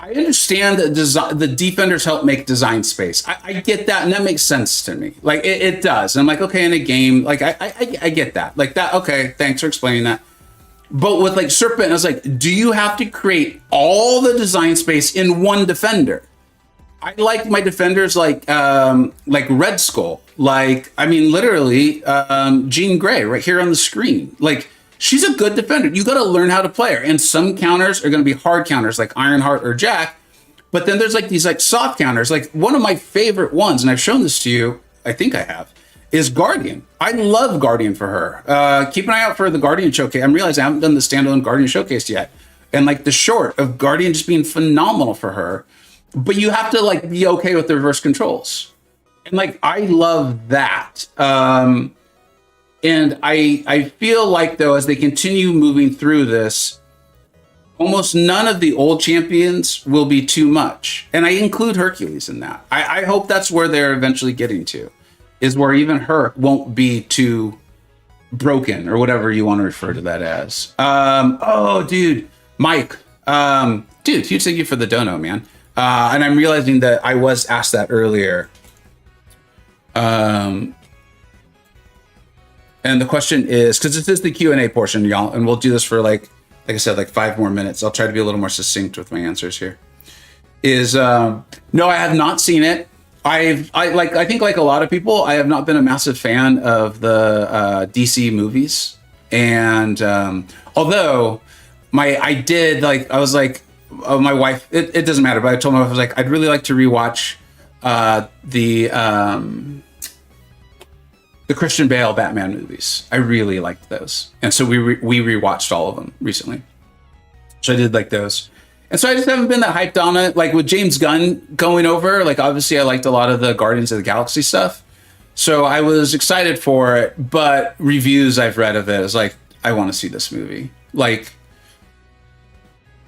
I understand that the defenders help make design space. I get that, and that makes sense to me. Like it does. And I'm like, okay, in a game, like I get that. Like that, okay, thanks for explaining that. But with like Serpent, I was like, do you have to create all the design space in one defender? I like my defenders like Red Skull. Like, I mean, literally, Jean Grey right here on the screen. Like, she's a good defender. You got to learn how to play her. And some counters are going to be hard counters like Ironheart or Jack. But then there's like these like soft counters. Like one of my favorite ones, and I've shown this to you, I think I have, is Guardian. I love Guardian for her. Keep an eye out for the Guardian Showcase. I'm realizing I haven't done the standalone Guardian Showcase yet. And like the short of Guardian just being phenomenal for her. But you have to like be okay with the reverse controls. And like, I love that. And I feel like though, as they continue moving through this, almost none of the old champions will be too much. And I include Hercules in that. I hope that's where they're eventually getting to, is where even Herc won't be too broken or whatever you want to refer to that as. Oh, dude, Mike, dude, huge thank you for the dono, man. And I'm realizing that I was asked that earlier. And the question is, because this is the Q&A portion, y'all, and we'll do this for like I said, like 5 more minutes. I'll try to be a little more succinct with my answers here. No, I have not seen it. I think like a lot of people, I have not been a massive fan of the DC movies. And although I was like, my wife, it doesn't matter, but I told my wife, I was like, I'd really like to rewatch the Christian Bale Batman movies. I really liked those. And so we rewatched all of them recently. So I did like those. And so I just haven't been that hyped on it. Like with James Gunn going over, like obviously I liked a lot of the Guardians of the Galaxy stuff. So I was excited for it, but reviews I've read of it is like, I want to see this movie. Like,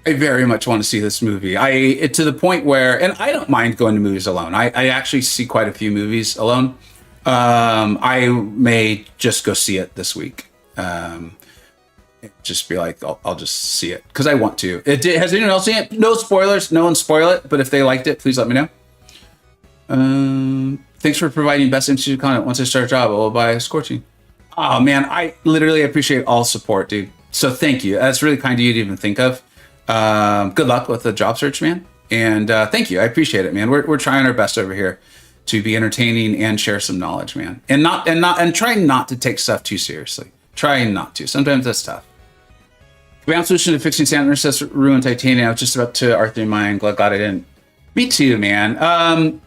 I very much want to see this movie. To the point where, and I don't mind going to movies alone. I actually see quite a few movies alone. I may just go see it this week. Just be like, I'll just see it because I want to. Has anyone else seen it? No spoilers. No one spoil it. But if they liked it, please let me know. Thanks for providing best MCU content. Once I start a job, I will buy Scorching. Oh man, I literally appreciate all support, dude. So thank you. That's really kind of you to even think of. Good luck with the job search, man. And thank you. I appreciate it, man. We're trying our best over here to be entertaining and share some knowledge, man. And trying not to take stuff too seriously. Trying not to. Sometimes that's tough. Command solution to fixing Sand Intercessor Ruined Titanium. I was just about to Arthur mine. Glad I didn't. Me too, man.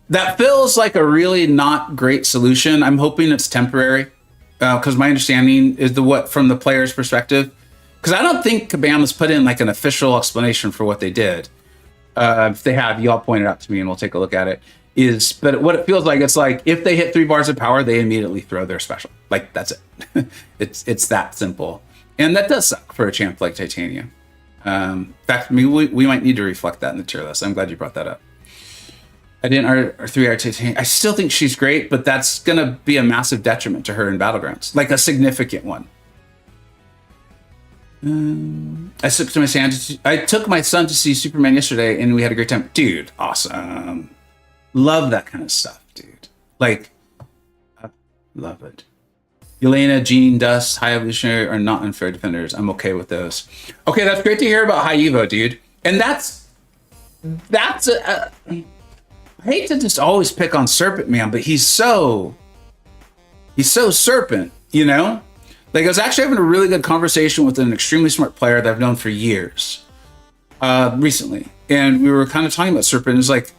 That feels like a really not great solution. I'm hoping it's temporary. Because my understanding is from the player's perspective. Because I don't think Kabam has put in like an official explanation for what they did. If they have, you all point it out to me and we'll take a look at it. But what it feels like, it's like if they hit 3 bars of power, they immediately throw their special. Like that's it. It's that simple. And that does suck for a champ like Titania. In fact, we might need to reflect that in the tier list. I'm glad you brought that up. I didn't R3R Titania. I still think she's great, but that's going to be a massive detriment to her in Battlegrounds. Like a significant one. I took my son to see Superman yesterday, and we had a great time. Dude, awesome. Love that kind of stuff, dude. Like, love it. Yelena, Jean, Dust, High Evolutionary are not unfair defenders. I'm okay with those. Okay, that's great to hear about High Evo, dude. And that's I hate to just always pick on Serpent Man, but he's so Serpent, you know? Like, I was actually having a really good conversation with an extremely smart player that I've known for years, recently. And we were kind of talking about Serpent. It's like,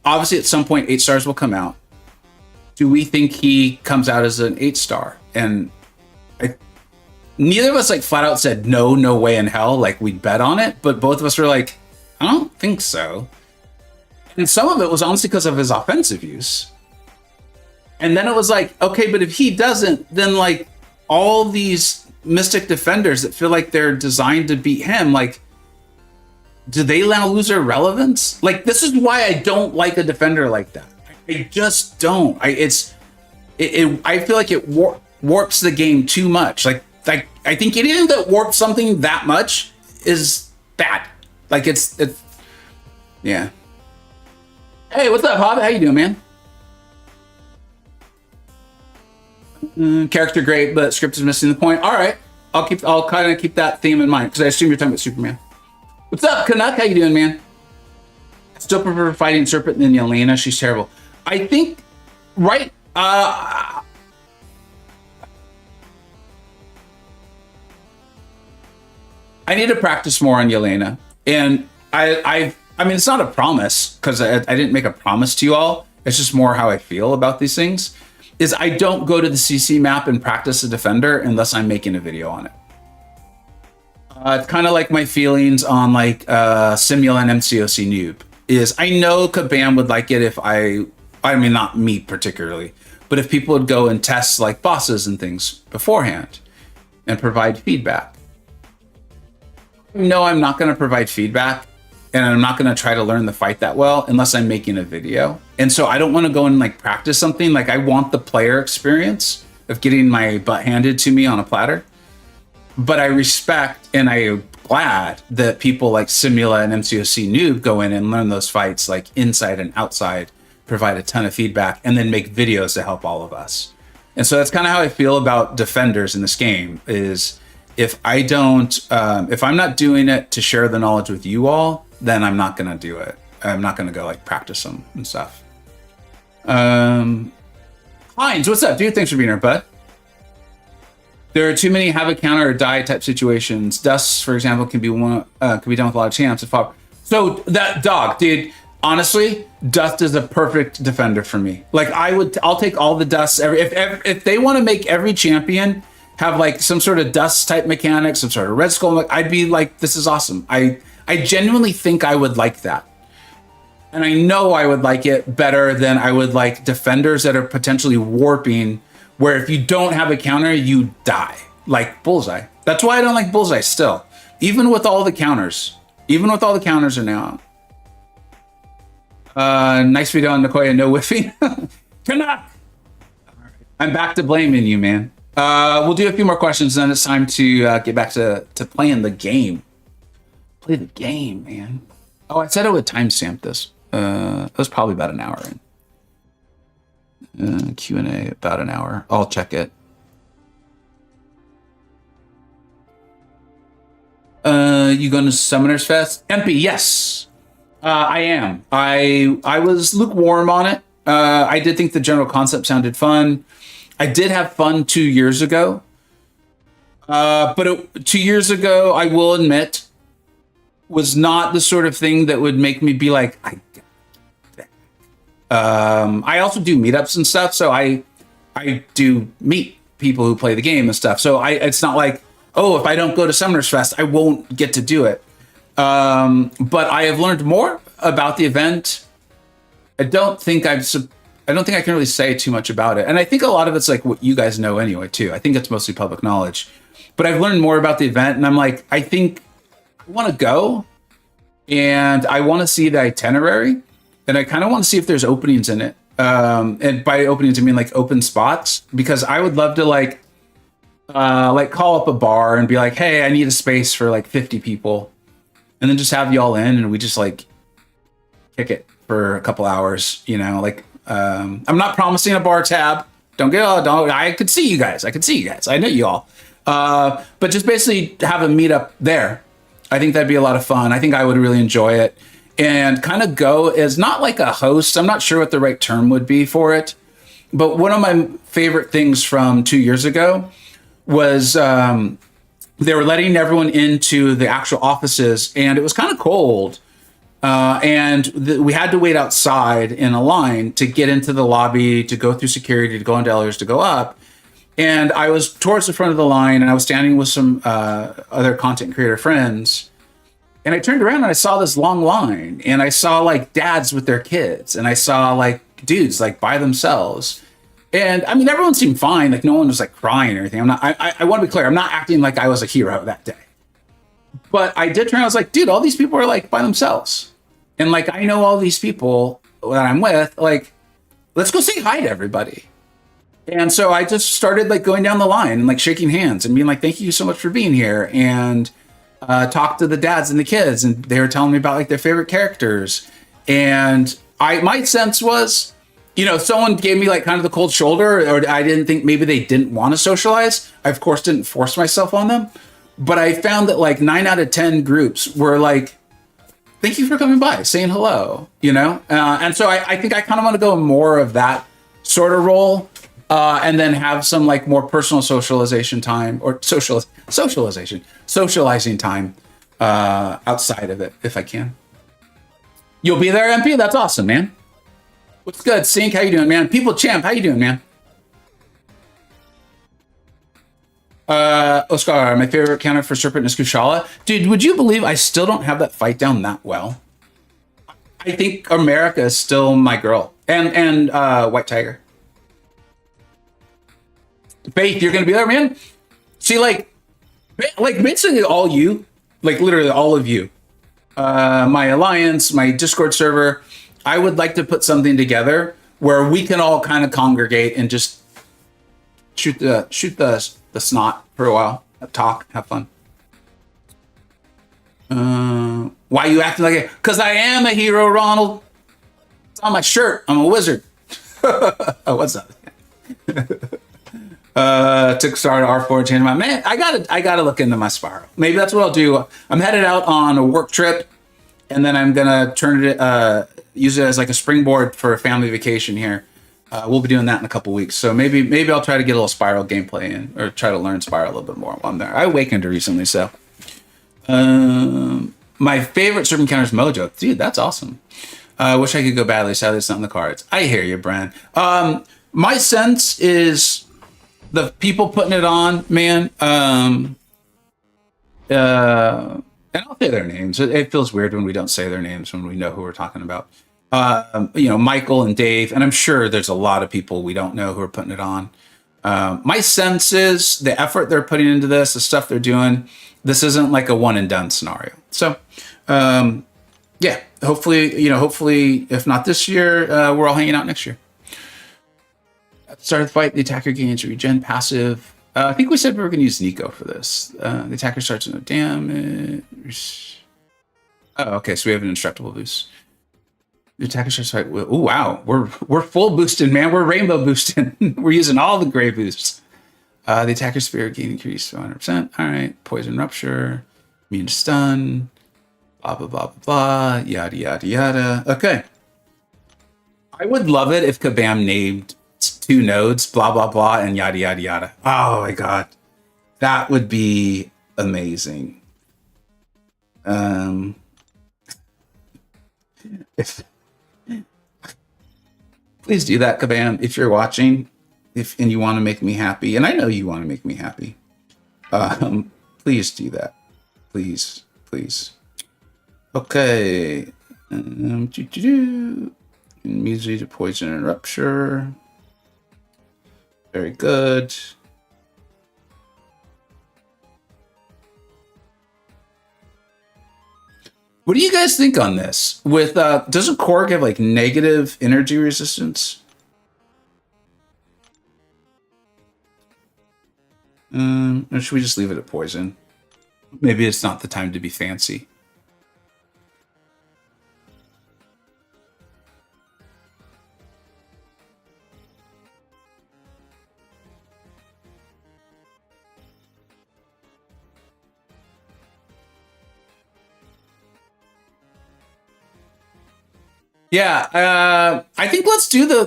obviously at some point 8 stars will come out. Do we think he comes out as an 8-star? And neither of us like flat out said no way in hell, like we'd bet on it, but both of us were like, I don't think so. And some of it was honestly because of his offensive use. And then it was like, okay, but if he doesn't, then like all these Mystic defenders that feel like they're designed to beat him, like, do they now lose their relevance? Like, this is why I don't like a defender like that. I just don't. I feel like it warps the game too much. Like I think anything that warps something that much is bad. Like it's yeah. Hey, what's up, Hobbit? How you doing, man? Character great, but script is missing the point. All right, I'll kind of keep that theme in mind because I assume you're talking about Superman. What's up, Canuck? How you doing, man? Still prefer fighting Serpent than Yelena. She's terrible. I think, right? I need to practice more on Yelena, and I mean, it's not a promise because I didn't make a promise to you all. It's just more how I feel about these things. Is I don't go to the CC map and practice a defender unless I'm making a video on it. It's kind of like my feelings on like Simula and MCoC noob. Is I know Kabam would like it if I mean, not me particularly, but if people would go and test like bosses and things beforehand and provide feedback. No, I'm not going to provide feedback, and I'm not going to try to learn the fight that well unless I'm making a video. And so I don't want to go and like practice something. Like I want the player experience of getting my butt handed to me on a platter. But I respect and I'm glad that people like Simula and MCoC noob go in and learn those fights like inside and outside, provide a ton of feedback, and then make videos to help all of us. And so that's kind of how I feel about defenders in this game is if I don't, if I'm not doing it to share the knowledge with you all, then I'm not going to do it. I'm not going to go like practice them and stuff. Heinz, what's up, dude? Thanks for being here, bud. There are too many have a counter or die type situations. Dust, for example, can be done with a lot of champs. So that dog, dude, honestly, Dust is a perfect defender for me. Like I'll take all the Dusts. If they want to make every champion have like some sort of Dust type mechanic, some sort of Red Skull, I'd be like, this is awesome. I genuinely think I would like that. And I know I would like it better than I would like defenders that are potentially warping, where if you don't have a counter, you die. Like Bullseye. That's why I don't like Bullseye still. Even with all the counters. Even with all the counters are now out. Nice video on Nicoya, no whiffing. Canuck! I'm back to blaming you, man. We'll do a few more questions, then it's time to get back to playing the game. Play the game, man. Oh, I said I would timestamp this. It was probably about an hour in. Q&A, about an hour. I'll check it. You going to Summoners Fest? MP, yes. I am. I was lukewarm on it. I did think the general concept sounded fun. I did have fun 2 years ago. But 2 years ago, I will admit, was not the sort of thing that would make me be like, I also do meetups and stuff, so I do meet people who play the game and stuff. So it's not like, oh, if I don't go to Summoners Fest, I won't get to do it. But I have learned more about the event. I don't think I can really say too much about it. And I think a lot of it's like what you guys know anyway, too. I think it's mostly public knowledge. but I've learned more about the event, and I'm like, I think I want to go, and I want to see the itinerary, and I kind of want to see if there's openings in it. And by openings, I mean like open spots, because I would love to like call up a bar and be like, hey, I need a space for like 50 people, and then just have you all in, and we just like kick it for a couple hours, you know, like, I'm not promising a bar tab. Don't I could see you guys. I know you all. But just basically have a meetup there. I think that'd be a lot of fun. I think I would really enjoy it, and kind of go as not like a host. I'm not sure what the right term would be for it, but one of my favorite things from 2 years ago was, they were letting everyone into the actual offices, and it was kind of cold. And we had to wait outside in a line to get into the lobby, to go through security, to go into elevators, to go up. And I was towards the front of the line, and I was standing with some other content creator friends. And I turned around and I saw this long line, and I saw like dads with their kids, and I saw like dudes like by themselves. And I mean, everyone seemed fine. Like no one was like crying or anything. I want to be clear. I'm not acting like I was a hero that day. But I did turn around, I was like, dude, all these people are like by themselves. And like, I know all these people that I'm with, like, let's go say hi to everybody. And so I just started like going down the line and like shaking hands and being like, thank you so much for being here. And talked to the dads and the kids, and they were telling me about like their favorite characters. And my sense was, you know, someone gave me like kind of the cold shoulder, or I didn't think maybe they didn't want to socialize. I of course didn't force myself on them, but I found that like 9 out of 10 groups were like, thank you for coming by, saying hello, you know? And so I think I kind of want to go more of that sort of role, and then have some like more personal socialization time, or socializing time outside of it, if I can. You'll be there, MP? That's awesome, man. What's good? Sink, how you doing, man? People Champ, how you doing, man? Oscar, my favorite counter for Serpent is Kushala. Dude, would you believe I still don't have that fight down that well? I think America is still my girl. And White Tiger. Faith, you're gonna be there, man? See, like basically all you, like literally all of you, my alliance, my Discord server, I would like to put something together where we can all kind of congregate and just shoot the snot for a while, talk, have fun. Why you acting like it? Because I am a hero, Ronald. It's on my shirt. I'm a wizard. Oh, what's up? Took star to R4 and changed my man. I gotta look into my spiral. Maybe that's what I'll do. I'm headed out on a work trip, and then I'm gonna use it as like a springboard for a family vacation here. We'll be doing that in a couple weeks. So maybe I'll try to get a little spiral gameplay in, or try to learn spiral a little bit more while I'm there. I awakened recently, so. My favorite serpent counter is Mojo. Dude, that's awesome. Wish I could go badly. Sadly, it's not in the cards. I hear you, Bran. My sense is the people putting it on, man. And I'll say their names. It feels weird when we don't say their names when we know who we're talking about. You know, Michael and Dave, and I'm sure there's a lot of people we don't know who are putting it on. My sense is the effort they're putting into this, the stuff they're doing, this isn't like a one and done scenario. So, yeah, hopefully, if not this year, we're all hanging out next year. At the start of the fight, the attacker gains regen passive. I think we said we were going to use Nico for this. The attacker starts with no damage. Oh, okay, so we have an indestructible boost. The attacker starts fight with, oh wow, we're full boosting, man. We're rainbow boosting. We're using all the gray boosts. The attacker's spirit gain increase 100%. All right, poison rupture, immune to stun, blah blah blah blah blah, yada yada yada. Okay, I would love it if Kabam named 2 nodes, blah blah blah, and yada yada yada. Oh my god, that would be amazing. Please do that, Kabam, if you're watching, and you want to make me happy, and I know you want to make me happy. Please do that, please. Okay. Immunity to poison and rupture. Very good. What do you guys think on this? With doesn't Korg have like negative energy resistance? Or should we just leave it at poison? Maybe it's not the time to be fancy. Yeah, I think let's do the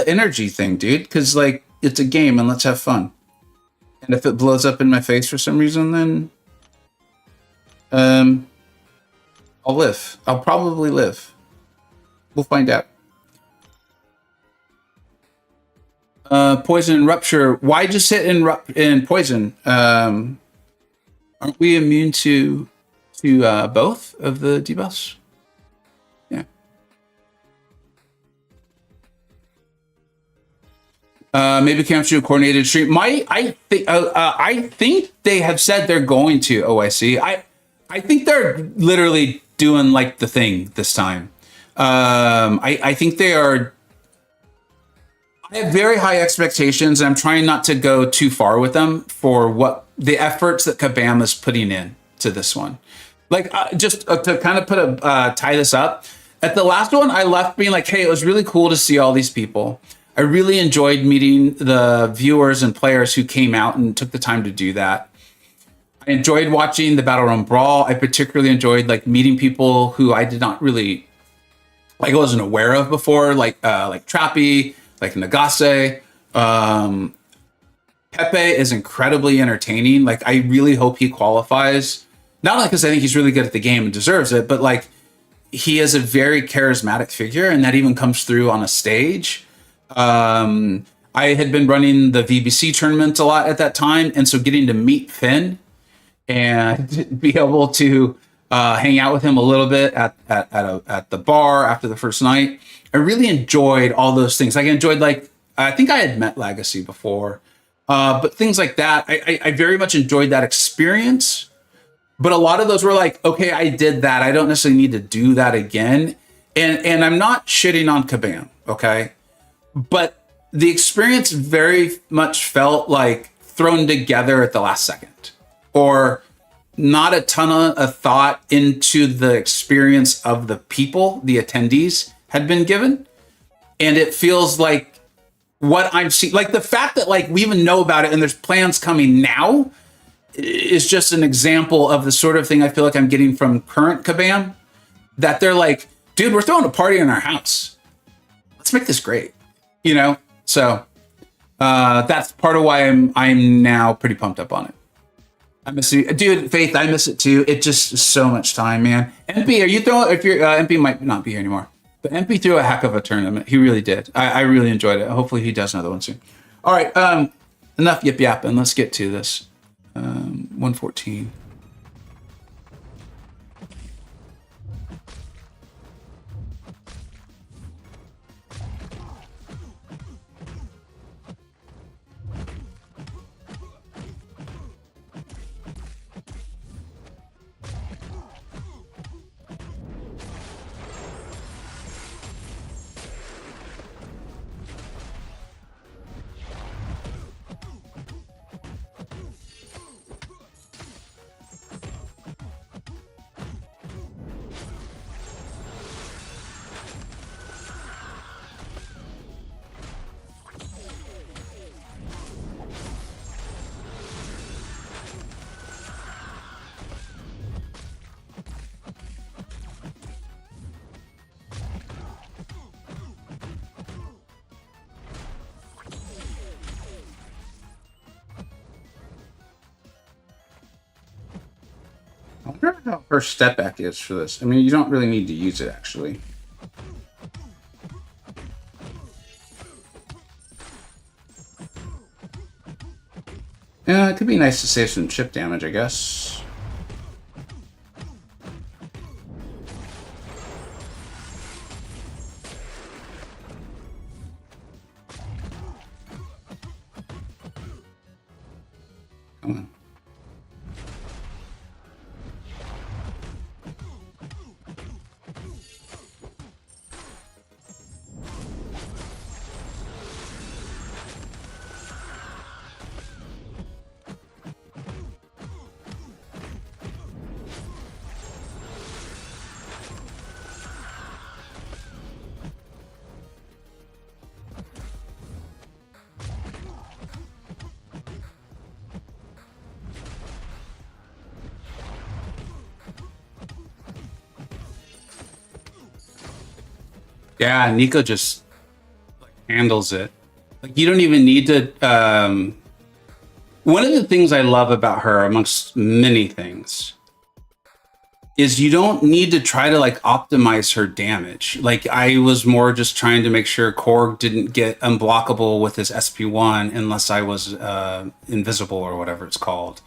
energy thing, dude. Because like it's a game and let's have fun. And if it blows up in my face for some reason, then I'll live. I'll probably live. We'll find out. Poison and rupture. Why just hit in poison? Aren't we immune to both of the debuffs? Yeah. Maybe camps do a coordinated stream. I think they have said they're going to OIC. I think they're literally doing like the thing this time. I think they are. I have very high expectations, and I'm trying not to go too far with them for what the efforts that Kabam is putting in to this one. Like, just to kind of put tie this up. At the last one, I left being like, hey, it was really cool to see all these people. I really enjoyed meeting the viewers and players who came out and took the time to do that. I enjoyed watching the Battle Room Brawl. I particularly enjoyed like meeting people who I did not really, like I wasn't aware of before, like Trappy, like Nagase. Pepe is incredibly entertaining. Like, I really hope he qualifies. Not only because I think he's really good at the game and deserves it, but like he is a very charismatic figure, and that even comes through on a stage. I had been running the VBC tournament a lot at that time, and so getting to meet Finn and be able to hang out with him a little bit at the bar after the first night, I really enjoyed all those things. Like, I enjoyed, like, I think I had met Legacy before, but things like that. I very much enjoyed that experience. But a lot of those were like, okay, I did that. I don't necessarily need to do that again. And I'm not shitting on Kabam, okay? But the experience very much felt like thrown together at the last second, or not a ton of thought into the experience of the people, the attendees had been given. And it feels like what I'm seeing, like the fact that like we even know about it and there's plans coming now is just an example of the sort of thing I feel like I'm getting from current Kabam, that they're like, dude, we're throwing a party in our house. Let's make this great, you know? So that's part of why I'm now pretty pumped up on it. I miss it, dude. Faith, I miss it too. It just is so much time, man. MP, are you throwing? If you're MP might not be here anymore, but MP threw a heck of a tournament. He really did. I really enjoyed it. Hopefully he does another one soon. All right, enough yip yapping. Let's get to this. 114. I wonder how her step back is for this. I mean, you don't really need to use it, actually. Yeah, it could be nice to save some chip damage, I guess. Come on. Yeah, Nico just like, handles it. Like you don't even need to. One of the things I love about her, amongst many things, is you don't need to try to like optimize her damage. Like I was more just trying to make sure Korg didn't get unblockable with his SP1 unless I was invisible or whatever it's called.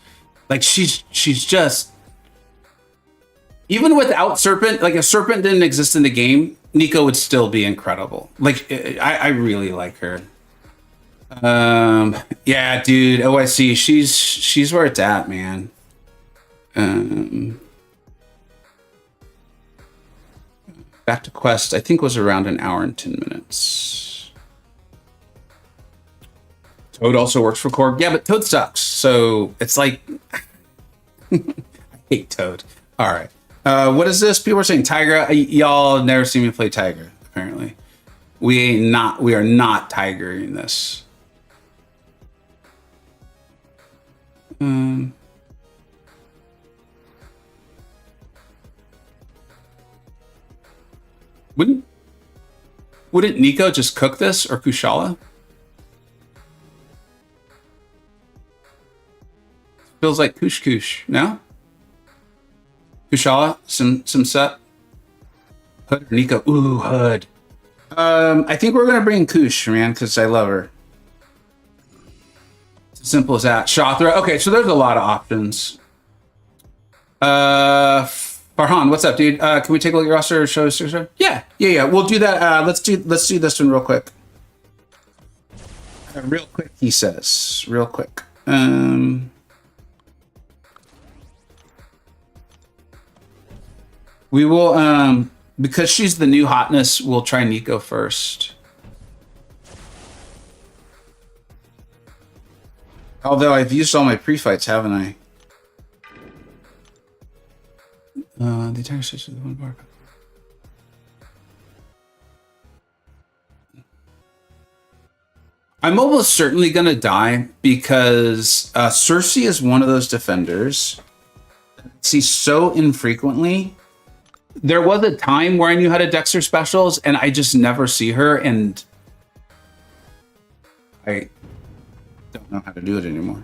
Like she's just, even without Serpent, like if Serpent didn't exist in the game, Nico would still be incredible. Like I really like her. Yeah, dude, OIC, she's where it's at, man. Back to quest, I think was around an hour and 10 minutes. Toad also works for Korg. Yeah, but Toad sucks. So it's like, I hate Toad. All right. What is this? People are saying Tiger. Y'all never seen me play Tiger, apparently. We are not Tigering this. Wouldn't Nico just cook this, or Kushala? Feels like kush, no? Kushala, some set. Hood or Nico? Ooh, Hood. I think we're gonna bring Kush, man, because I love her. It's as simple as that. Shothra. Okay, so there's a lot of options. Farhan, what's up, dude? Can we take a look at your roster? Show us. Yeah. We'll do that. Let's do this one real quick. Real quick, he says. Real quick. We will, because she's the new hotness, we'll try Nico first. Although I've used all my pre-fights, haven't I? The entire system is one bar. I'm almost certainly gonna die because Cersei is one of those defenders that I see so infrequently. There was a time where I knew how to Dexter specials, and I just never see her, and I don't know how to do it anymore.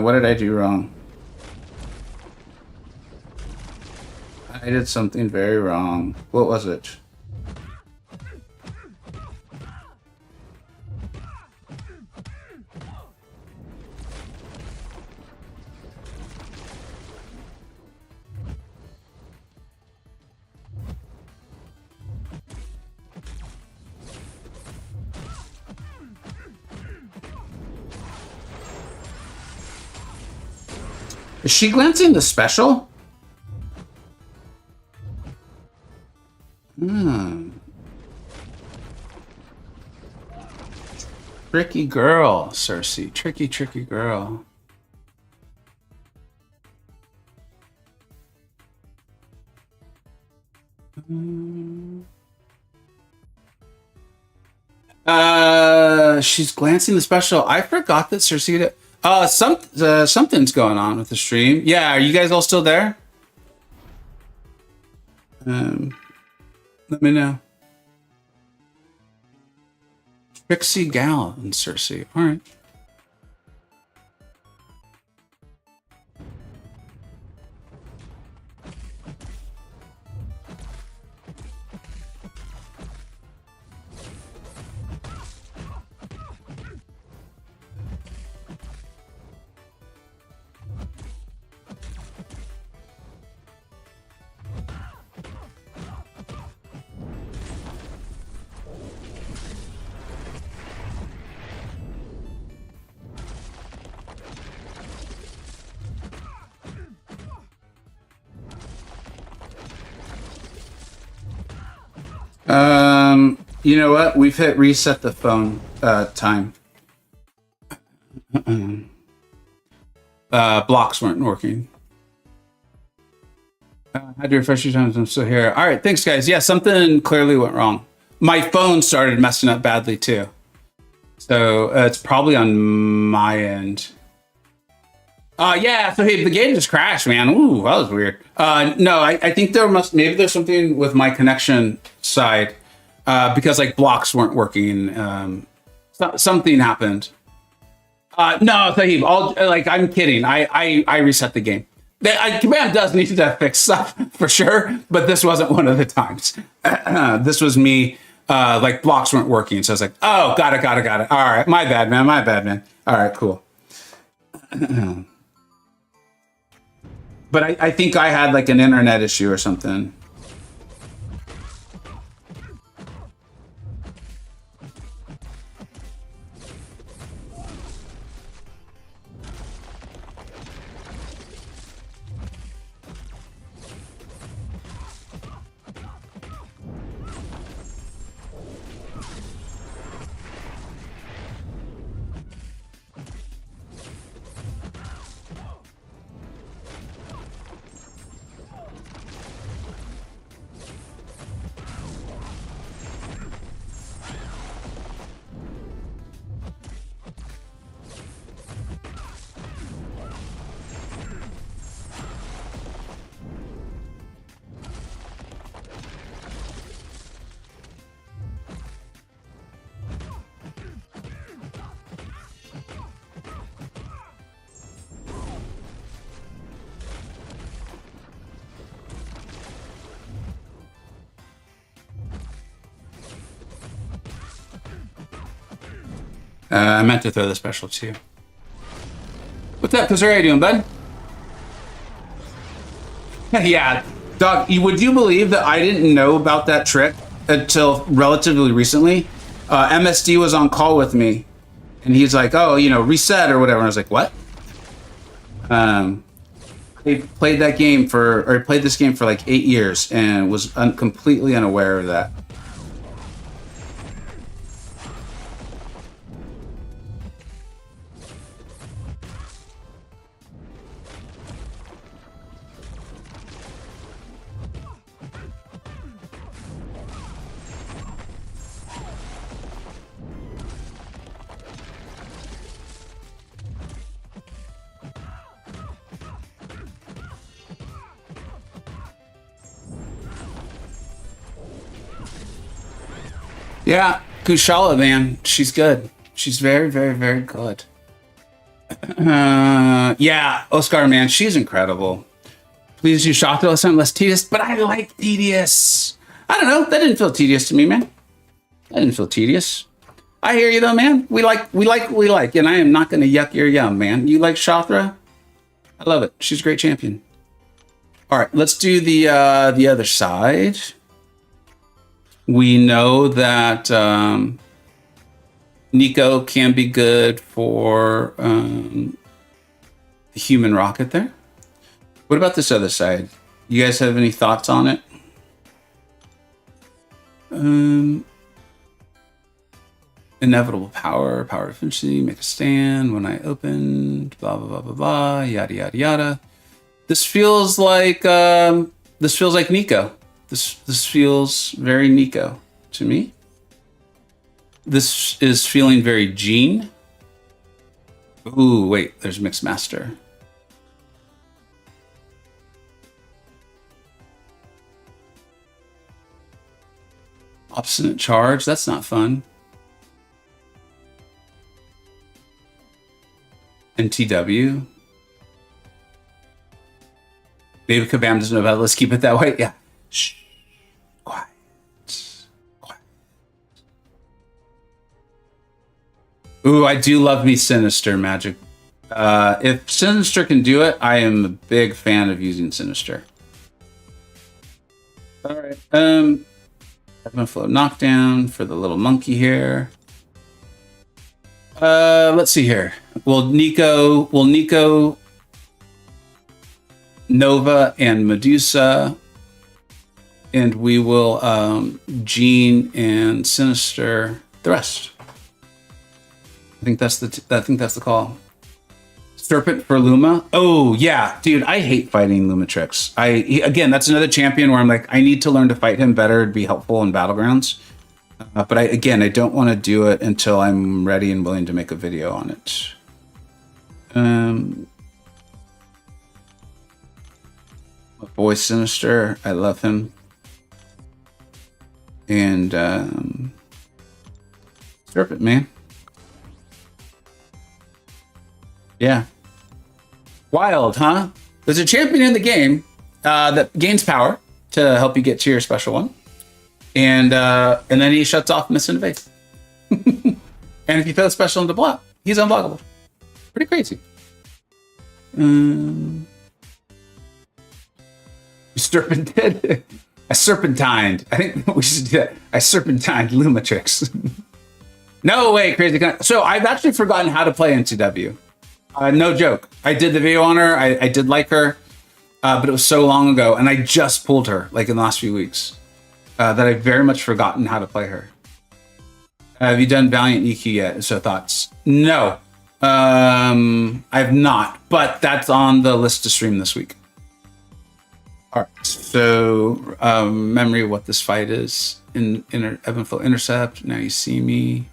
What did I do wrong? I did something very wrong. What was it? Is she glancing the special? Tricky girl, Cersei. Tricky girl. She's glancing the special. I forgot that Cersei did. Something's going on with the stream. Yeah, are you guys all still there? Let me know. Trixie Gal and Cersei. All right. You know what? We've hit reset the phone time. Blocks weren't working. Had to refresh your times. I'm still here. All right, thanks, guys. Yeah, something clearly went wrong. My phone started messing up badly too, so it's probably on my end. Yeah. So hey, the game just crashed, man. Ooh, that was weird. No, I think maybe there's something with my connection side because like blocks weren't working. Something happened. No, Sahib. I'm kidding. I reset the game. Command does need to fix stuff for sure, but this wasn't one of the times. This was me. Like blocks weren't working, so I was like, "Oh, got it. All right, my bad, man. All right, cool." But I think I had like an internet issue or something. I meant to throw the special too. What's up, Cause? How you doing, bud? Yeah, dog. Would you believe that I didn't know about that trick until relatively recently? MSD was on call with me, and he's like, "Oh, reset or whatever." And I was like, "What?" I played this game for like 8 years and was completely unaware of that. Yeah, Kushala, man, she's good. She's very, very, very good. Yeah, Oscar, man, she's incredible. Please do Shotto less time, less tedious, but I like tedious. I don't know, that didn't feel tedious to me, man. That didn't feel tedious. I hear you though, man. We like what we like, and I am not gonna yuck your yum, man. You like Shothra? I love it. She's a great champion. All right, let's do the other side. We know that Nico can be good for the human rocket there. What about this other side? You guys have any thoughts on it? Inevitable power efficiency, make a stand when I open, blah blah blah blah blah, yada yada yada. This feels like Nico. This feels very Nico to me. This is feeling very Gene. Ooh, wait, there's Mixed Master. Obstinate Charge, that's not fun. NTW. Maybe Kabam doesn't know about it. Let's keep it that way. Yeah. Shh. Quiet. Quiet. Ooh, I do love me Sinister magic. If Sinister can do it, I am a big fan of using Sinister. All right. I'm gonna flow knockdown for the little monkey here. Let's see here. Will Nico, Nova, and Medusa, and we will Gene and Sinister the rest. I think that's the call. Serpent for Luma. Oh yeah, dude, I hate fighting Lumatrix. Again, that's another champion where I'm like, I need to learn to fight him better to be helpful in battlegrounds. But I don't want to do it until I'm ready and willing to make a video on it. My boy Sinister, I love him. And Serpent, man. Yeah. Wild, huh? There's a champion in the game that gains power to help you get to your special one. And then he shuts off Miss Invade. And if you throw a special into block, he's unblockable. Pretty crazy. Serpented. I serpentined. I think we should do that. I serpentined Lumatrix. No way, crazy. So I've actually forgotten how to play NCW. No joke. I did the video on her. I did like her, but it was so long ago, and I just pulled her like in the last few weeks that I've very much forgotten how to play her. Have you done Valiant EQ yet? So thoughts? No, I've not, but that's on the list to stream this week. All right. So memory of what this fight is in Evanflow Intercept. Now you see me.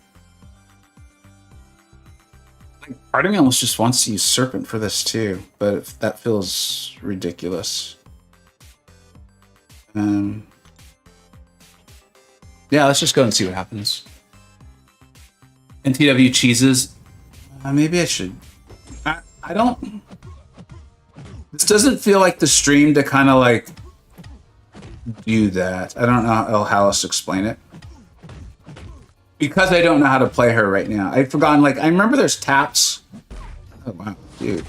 Part of me almost just wants to use Serpent for this too, but that feels ridiculous. Yeah, let's just go and see what happens. NTW cheeses. Maybe I should. I don't. This doesn't feel like the stream to kind of like do that. I don't know how else to explain it. Because I don't know how to play her right now. I've forgotten, like, I remember there's taps. Oh, wow, dude.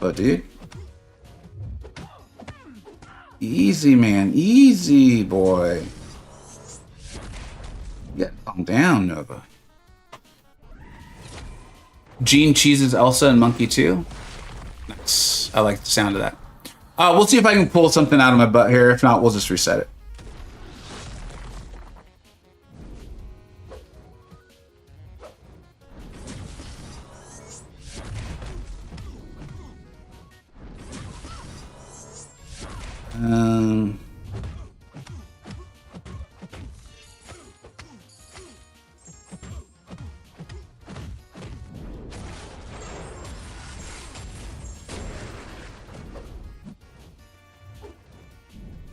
Oh, dude. Easy, man. Easy, boy. Get calm down, Nova. Gene cheeses Elsa and Monkey too. Nice. I like the sound of that. We'll see if I can pull something out of my butt here. If not, we'll just reset it.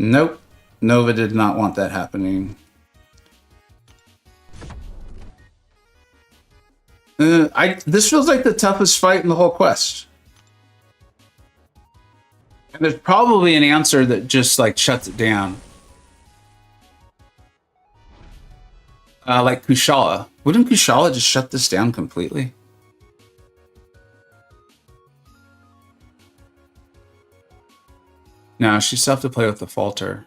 Nope. Nova did not want that happening. This feels like the toughest fight in the whole quest. And there's probably an answer that just like shuts it down. Like Kushala. Wouldn't Kushala just shut this down completely? No, she still have to play with the falter.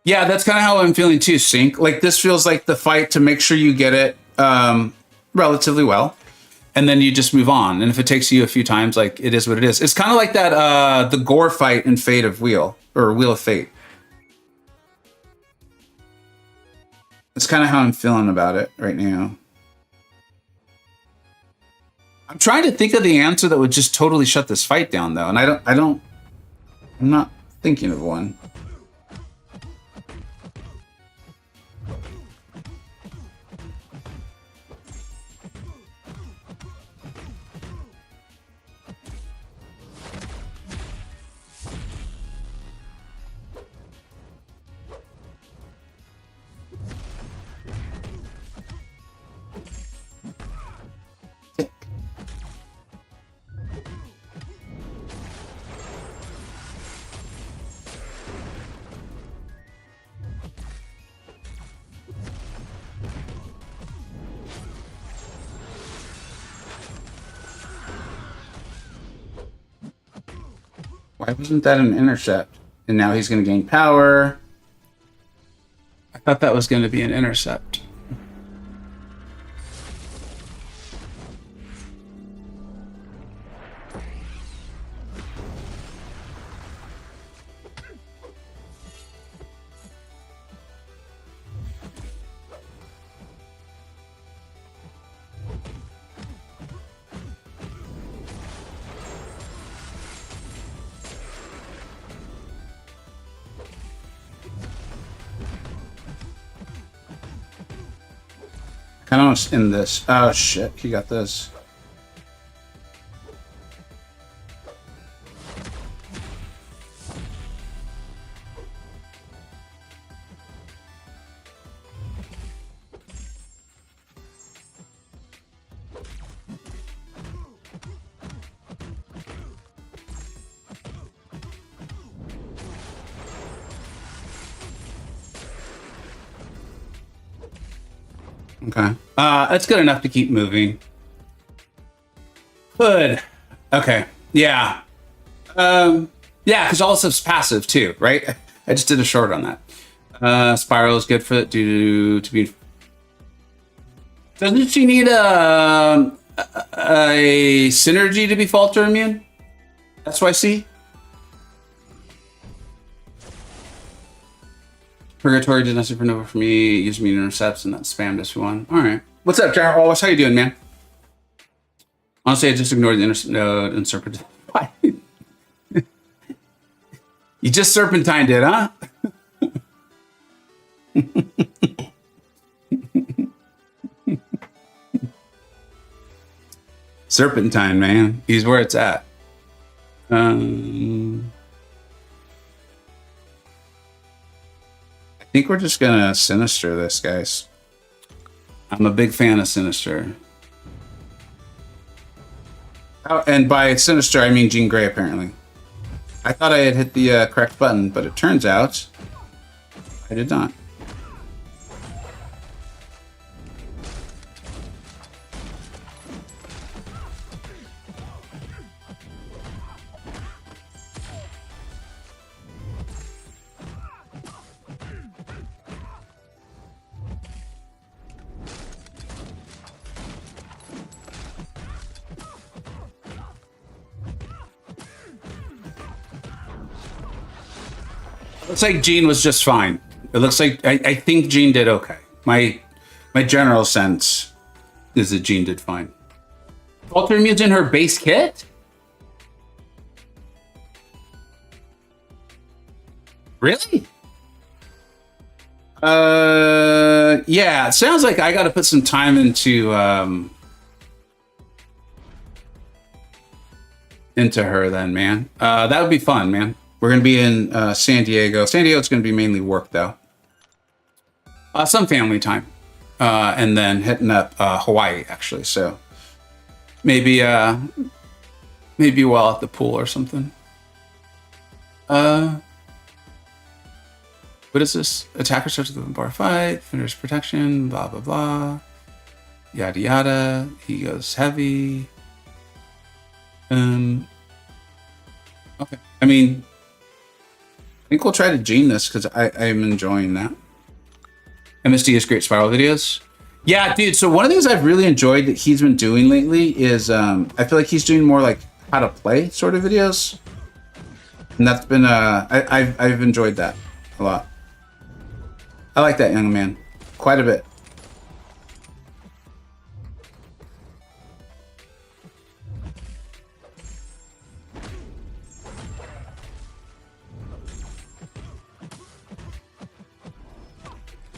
Yeah, that's kind of how I'm feeling too, Sync. Like, this feels like the fight to make sure you get it relatively well. And then you just move on. And if it takes you a few times, like, it is what it is. It's kind of like that, the Gore fight in Fate of Wheel, or Wheel of Fate. That's kind of how I'm feeling about it right now. I'm trying to think of the answer that would just totally shut this fight down, though. And I'm not thinking of one. Why wasn't that an intercept? And now he's going to gain power. I thought that was going to be an intercept. kind of want to end this. Oh shit, he got this. Okay. That's good enough to keep moving. Good. Okay. Yeah. Yeah, because all this stuff's passive too, right? I just did a short on that. Spiral is good for it due to be. Doesn't she need a synergy to be falter immune? That's why I see. Purgatory did not supernova for me. Use me intercepts and that spammed this one. All right. What's up, Jarl Wallace? How you doing, man? Honestly, I just ignored the node and serpentine. Why? You just serpentined it, huh? Serpentine, man. He's where it's at. I think we're just gonna Sinister this, guys. I'm a big fan of Sinister. Oh, and by Sinister, I mean Jean Grey, apparently. I thought I had hit the correct button, but it turns out I did not. Looks like Jean was just fine. It looks like I think Jean did okay. My general sense is that Jean did fine. Falter immune's in her base kit? Really? Yeah, it sounds like I gotta put some time into her then, man. That would be fun, man. We're going to be in San Diego. San Diego's going to be mainly work, though. Some family time. And then hitting up Hawaii, actually. So maybe while at the pool or something. What is this? Attacker starts with a bar fight. Finishes protection. Blah, blah, blah. Yada, yada. He goes heavy. Okay. I mean... I think we'll try to Jean this because I'm enjoying that. MSD is great spiral videos. Yeah, dude. So one of the things I've really enjoyed that he's been doing lately is I feel like he's doing more like how to play sort of videos, and that's been I've enjoyed that a lot. I like that young man quite a bit.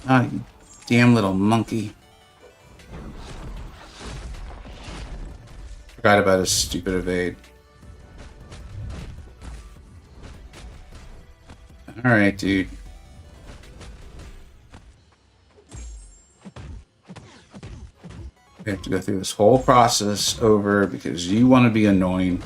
Ah, you damn little monkey. Forgot about his stupid evade. Alright, dude. We have to go through this whole process over because you want to be annoying.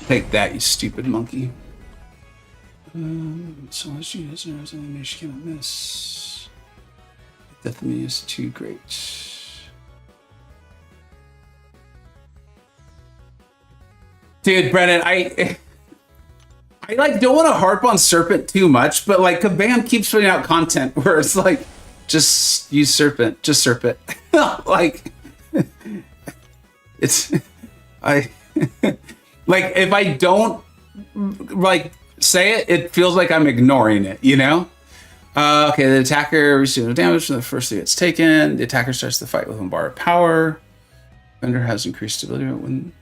Take that, you stupid monkey. So much units and everything she cannot miss. Death of me is too great. Dude, Brennan, I like don't want to harp on Serpent too much, but like Kabam keeps putting out content where it's like, just use Serpent, just Serpent. Like, it's Like, if I don't, like, say it, it feels like I'm ignoring it, you know? Okay, the attacker receives no damage from the first thing it's taken. The attacker starts the fight with one bar of power. Vendor has increased stability when...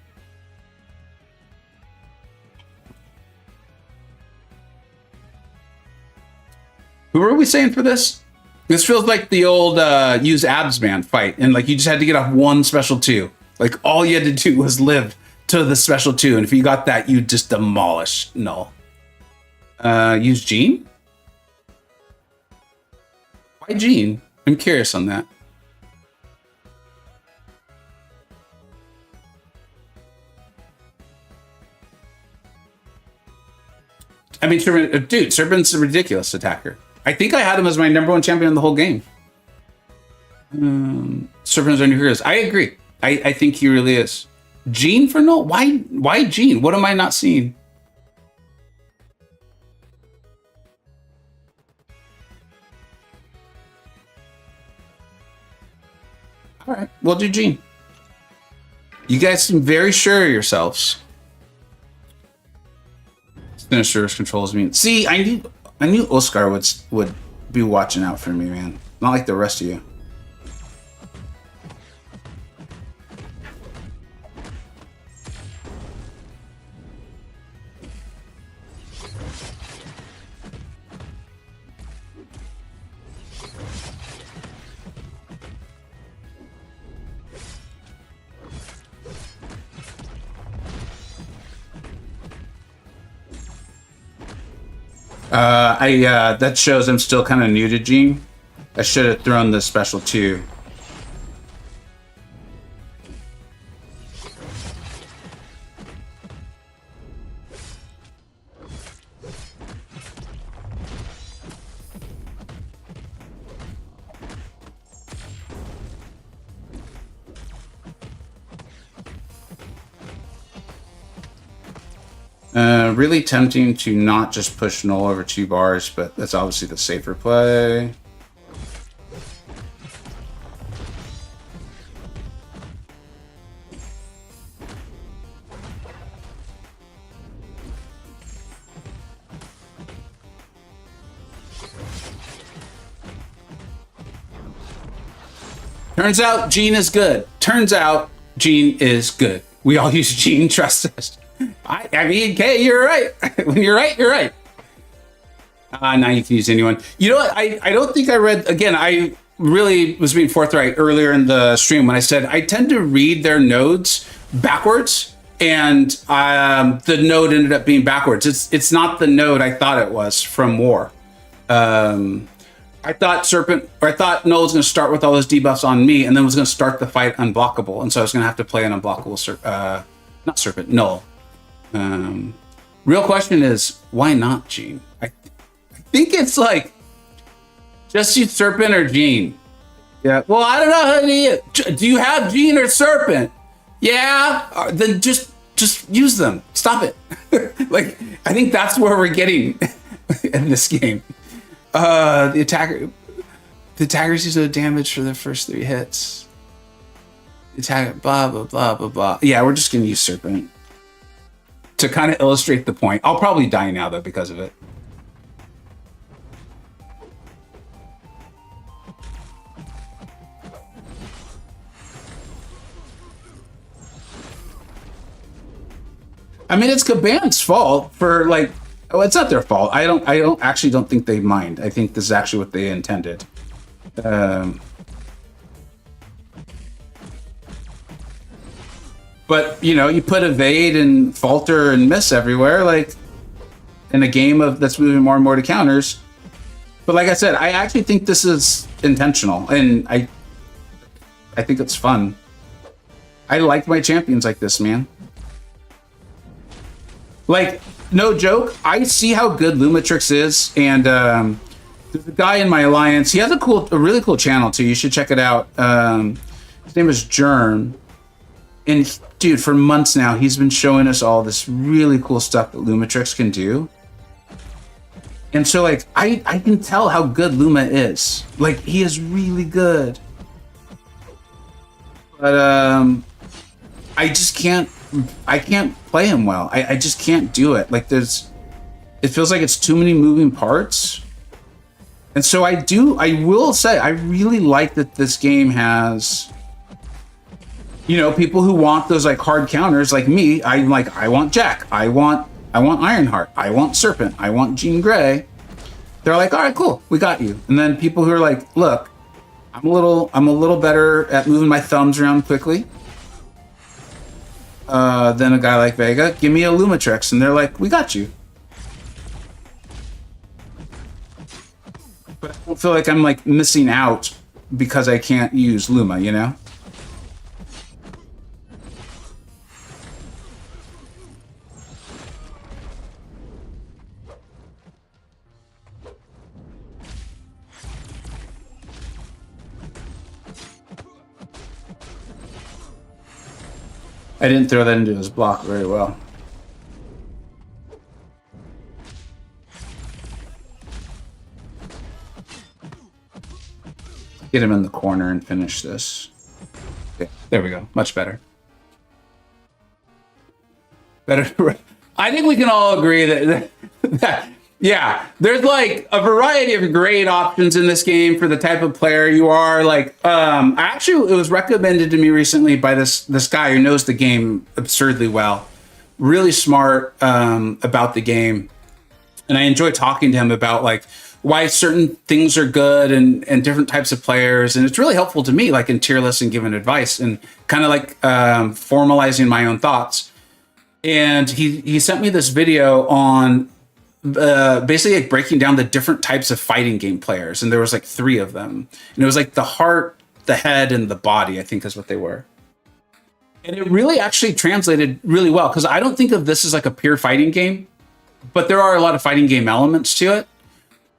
Who are we saying for this? This feels like the old use abs man fight, and like you just had to get off one special 2. Like all you had to do was live to the special 2, and if you got that, you just demolish Null. Use Gene? Why Gene? I'm curious on that. I mean, dude, Serpent's a ridiculous attacker. I think I had him as my #1 champion in the whole game. Serpent's our new heroes. I agree. I think he really is. Gene for Null? Why Gene? What am I not seeing? All right, we'll do Gene. You guys seem very sure of yourselves. Sinister controls me. See, I knew Oscar would be watching out for me, man. Not like the rest of you. That shows I'm still kind of new to Gene. I should have thrown the special 2. Really tempting to not just push Null over 2 bars, but that's obviously the safer play. Turns out Gene is good. Turns out Gene is good. We all use Gene, trust us. I mean, okay, you're right. When you're right, you're right. Now you can use anyone. You know what? I don't think I read, again, I really was being forthright earlier in the stream when I said I tend to read their nodes backwards, and the node ended up being backwards. It's not the node I thought it was from War. I thought Null was going to start with all those debuffs on me, and then was going to start the fight unblockable, and so I was going to have to play an unblockable, not Serpent, Null. Real question is, why not Gene? I think it's like, just use Serpent or Gene. Yeah, well, I don't know how to use. Do you have Gene or Serpent? Yeah, then just use them. Stop it. Like, I think that's where we're getting in this game. The attacker sees no damage for the first 3 hits. The attacker, blah, blah, blah, blah, blah. Yeah, we're just going to use Serpent to kind of illustrate the point. I'll probably die now, though, because of it. I mean, it's Caban's fault for, like, oh, it's not their fault. I don't think they mind. I think this is actually what they intended. But, you know, you put evade and falter and miss everywhere, like, in a game that's moving more and more to counters. But like I said, I actually think this is intentional, and I think it's fun. I like my champions like this, man. Like, no joke, I see how good Lumitrix is, and there's a guy in my alliance. He has a really cool channel too. You should check it out. His name is Germ, and dude, for months now, he's been showing us all this really cool stuff that Lumitrix can do. And so, like, I can tell how good Luma is. Like, he is really good. But I just can't I can't play him well. I just can't do it. Like it feels like it's too many moving parts. And so I will say, I really like that this game has, people who want those like hard counters like me. I'm like, I want Jack. I want Ironheart. I want Serpent. I want Jean Grey. They're like, all right, cool. We got you. And then people who are like, look, I'm a little better at moving my thumbs around quickly than a guy like Vega. Give me a Lumitrix. And they're like, we got you. But I don't feel like I'm like missing out because I can't use Luma, I didn't throw that into his block very well. Get him in the corner and finish this. Okay, there we go. Much better. Better. I think we can all agree that yeah, there's like a variety of great options in this game for the type of player you are. Like, actually, it was recommended to me recently by this guy who knows the game absurdly well, really smart about the game, and I enjoy talking to him about like why certain things are good and different types of players, and it's really helpful to me, like in tier lists and giving advice and kind of like formalizing my own thoughts. And he sent me this video on basically like breaking down the different types of fighting game players, and there was like 3 of them, and it was like the heart, the head, and the body, I think is what they were. And it really actually translated really well, because I don't think of this as like a pure fighting game, but there are a lot of fighting game elements to it,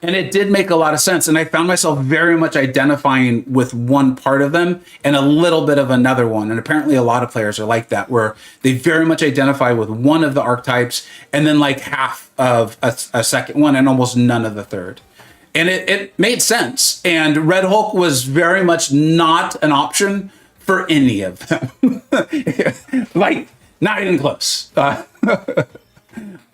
and it did make a lot of sense. And I found myself very much identifying with one part of them and a little bit of another one. And apparently a lot of players are like that, where they very much identify with one of the archetypes and then like half of a second one and almost none of the third. And it made sense. And Red Hulk was very much not an option for any of them. Like, not even close.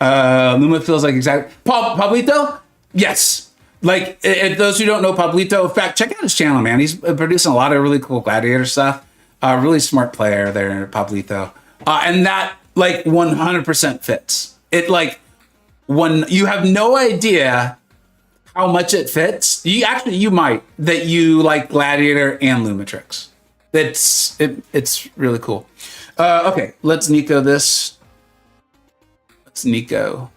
Luma feels like exactly. Pablito? Yes. Like, those who don't know Pablito, in fact, check out his channel, man. He's producing a lot of really cool Gladiator stuff. Really smart player there, Pablito. And that, like, 100% fits. It, like, you have no idea how much it fits. You might, that you like Gladiator and Lumitrix. It's really cool. Okay, let's Nico this. Let's Nico.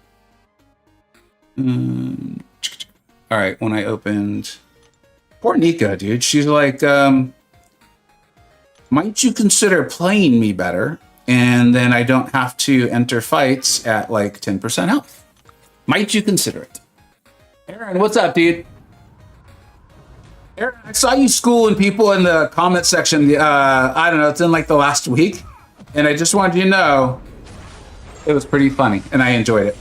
All right, when I opened... Poor Nico, dude. She's like, might you consider playing me better? And then I don't have to enter fights at like 10% health. Might you consider it? Aaron, what's up, dude? Aaron, I saw you schooling people in the comment section. I don't know, it's in like the last week. And I just wanted you to know it was pretty funny and I enjoyed it.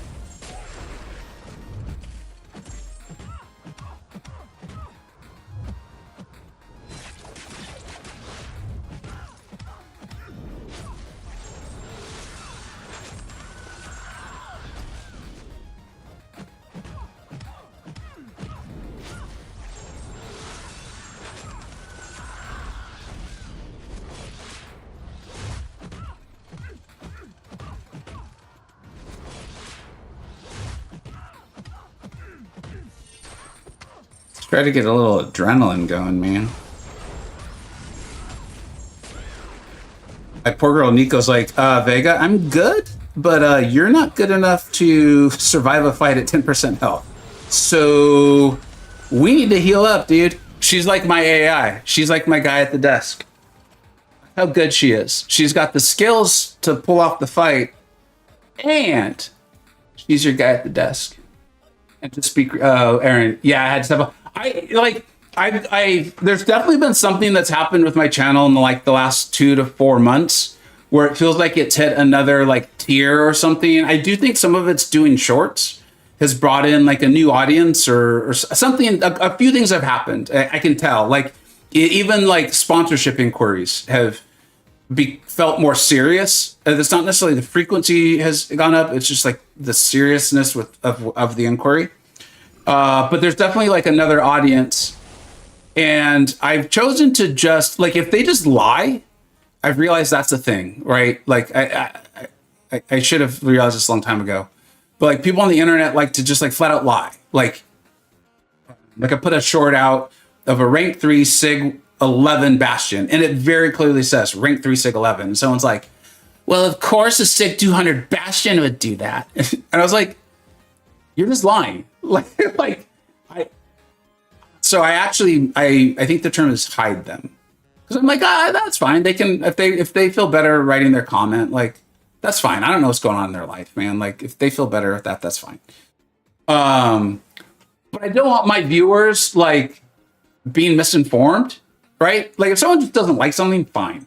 Try to get a little adrenaline going, man. My poor girl Nico's like, Vega, I'm good, but you're not good enough to survive a fight at 10% health. So we need to heal up, dude. She's like my AI. She's like my guy at the desk. How good she is. She's got the skills to pull off the fight, and she's your guy at the desk. And to speak, Aaron, yeah, I had to step up. There's definitely been something that's happened with my channel in like the last 2 to 4 months where it feels like it's hit another like tier or something. I do think some of it's doing shorts has brought in like a new audience or something. A few things have happened. I can tell, like even like sponsorship inquiries have felt more serious. It's not necessarily the frequency has gone up. It's just like the seriousness of the inquiry. But there's definitely like another audience. And I've chosen to just like, if they just lie, I've realized that's the thing, right? Like I should have realized this a long time ago, but like people on the internet like to just like flat out lie. Like I put a short out of a rank 3 Sig 11 Bastion, and it very clearly says rank 3 Sig 11. And someone's like, well, of course a Sig 200 Bastion would do that. And I was like, you're just lying. So I think the term is hide them. Because I'm like, that's fine. They can, if they feel better writing their comment, like, that's fine. I don't know what's going on in their life, man. Like, if they feel better with that, that's fine. But I don't want my viewers, like, being misinformed, right? Like, if someone just doesn't like something, fine.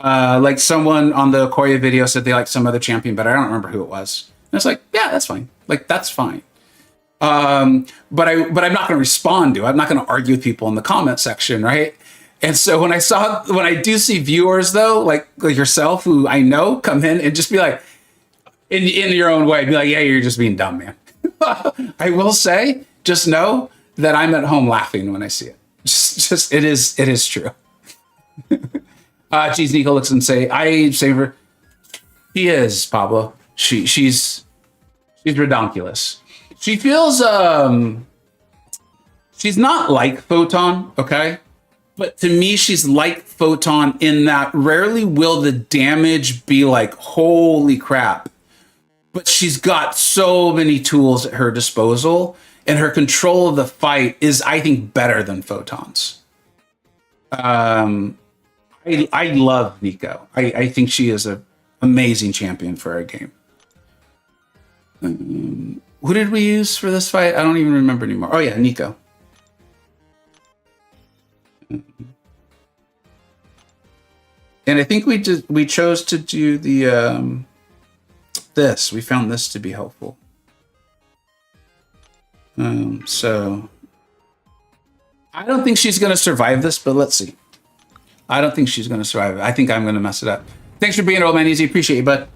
Like, someone on the Koya video said they like some other champion, but I don't remember who it was. And it's like, yeah, that's fine. Like, that's fine. But I'm not going to respond to it. I'm not going to argue with people in the comment section, right? And so when I do see viewers though, like yourself, who I know, come in and just be like, in your own way, be like, yeah, you're just being dumb, man. I will say, just know that I'm at home laughing when I see it. Just it is true. Geez, Nico looks and say, I save her. She is, Pablo. She's redonkulous. She feels she's not like Photon, okay? But to me, she's like Photon in that rarely will the damage be like, holy crap. But she's got so many tools at her disposal, and her control of the fight is, I think, better than Photon's. I love Nico. I think she is an amazing champion for our game. Who did we use for this fight? I don't even remember anymore. Oh yeah, Nico. And I think we chose to do the this. We found this to be helpful. So I don't think she's gonna survive this, but let's see. I don't think she's gonna survive it. I think I'm gonna mess it up. Thanks for being here, old man. Easy, appreciate you, bud.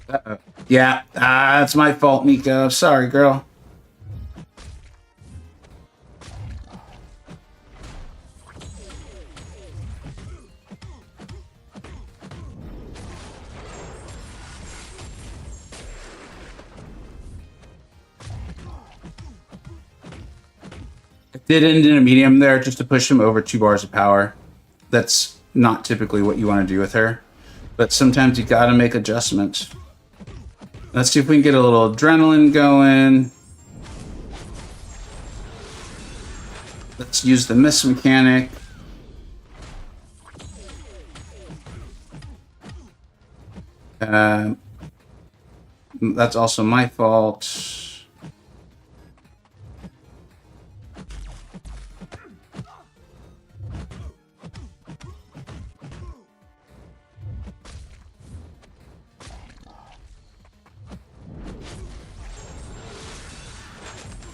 Uh-oh. Yeah, it's my fault, Nico. Sorry, girl. I did end in a medium there just to push him over 2 bars of power. That's not typically what you want to do with her, but sometimes you got to make adjustments. Let's see if we can get a little adrenaline going. Let's use the miss mechanic. That's also my fault.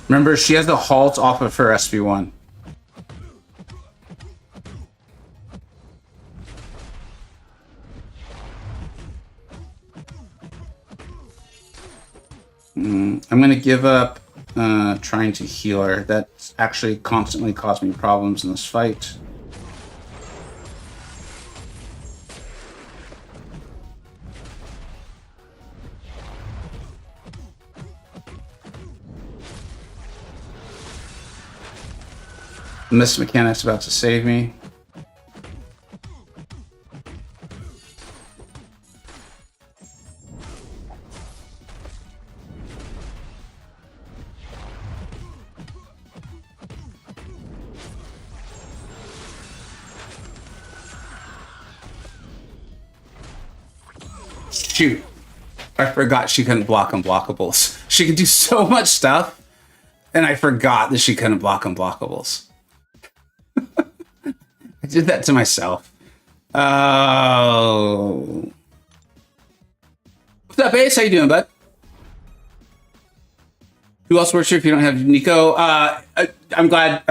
Remember, she has the halt off of her SB1. I'm going to give up trying to heal her. That's actually constantly caused me problems in this fight. Miss Mechanic's about to save me. Shoot. I forgot she couldn't block unblockables. She could do so much stuff, and I forgot that she couldn't block unblockables. I did that to myself. Oh. What's up, Ace? How you doing, bud? Who else works here if you don't have Nico? I'm glad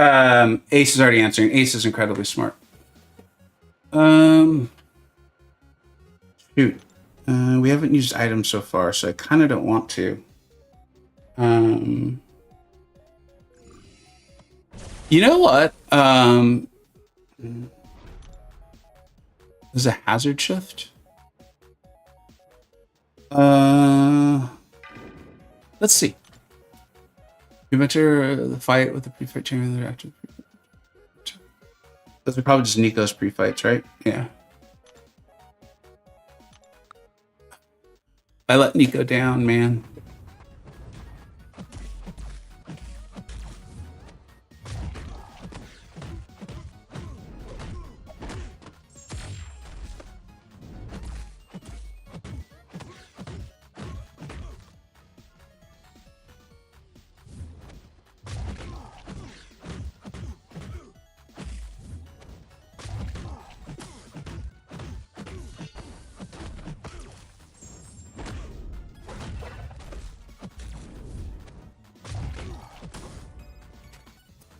Ace is already answering. Ace is incredibly smart. Shoot. We haven't used items so far, so I kind of don't want to. You know what? There's a hazard shift. Let's see. You enter the fight with the pre-fight champion. They're active. Those are probably just Nico's pre-fights, right? Yeah. I let Nico down, man.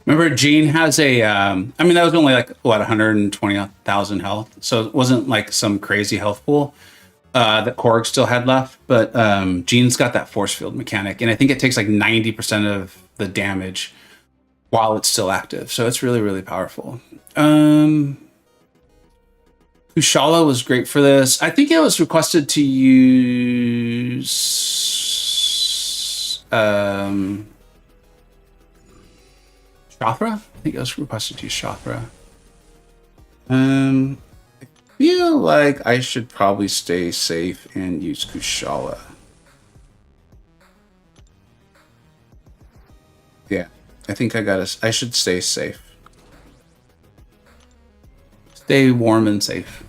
Remember, Jean has a, I mean, that was only like, what, 120,000 health. So it wasn't like some crazy health pool that Korg still had left. But Jean's got that force field mechanic. And I think it takes like 90% of the damage while it's still active. So it's really, really powerful. Kushala was great for this. I think it was requested to use... Shothra? I think it was requested to use Shothra. I feel like I should probably stay safe and use Kushala. Yeah, I think I should stay safe. Stay warm and safe.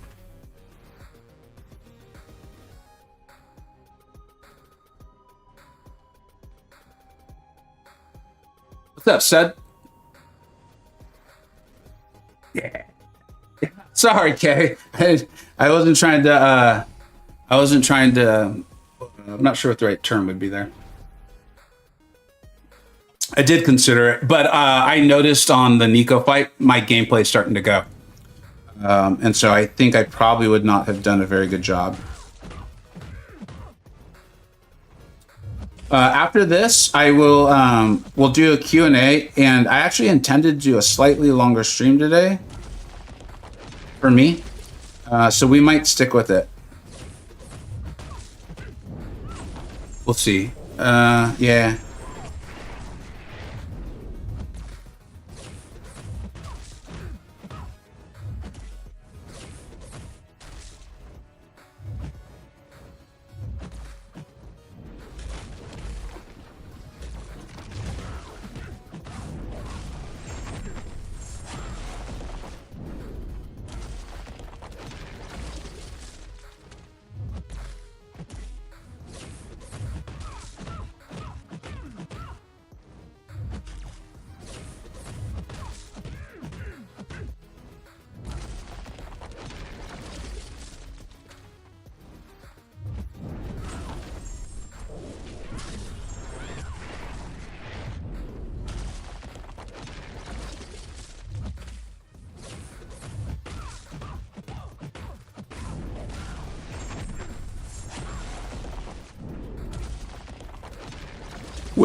What's up, Sed? Yeah. Sorry, Kay. I wasn't trying to, I'm not sure what the right term would be there. I did consider it, but I noticed on the Nico fight, my gameplay is starting to go. And so I think I probably would not have done a very good job. After this, I will we'll do a Q&A, and I actually intended to do a slightly longer stream today for me, so we might stick with it. We'll see. Yeah.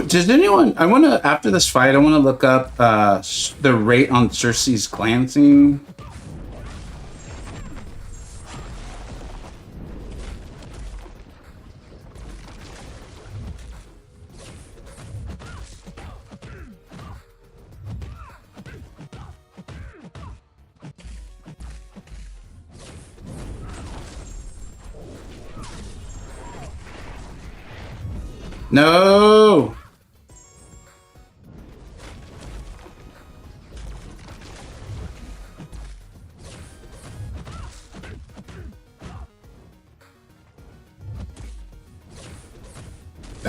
Does anyone, I want to, after this fight, I want to look up the rate on Cersei's glancing. No!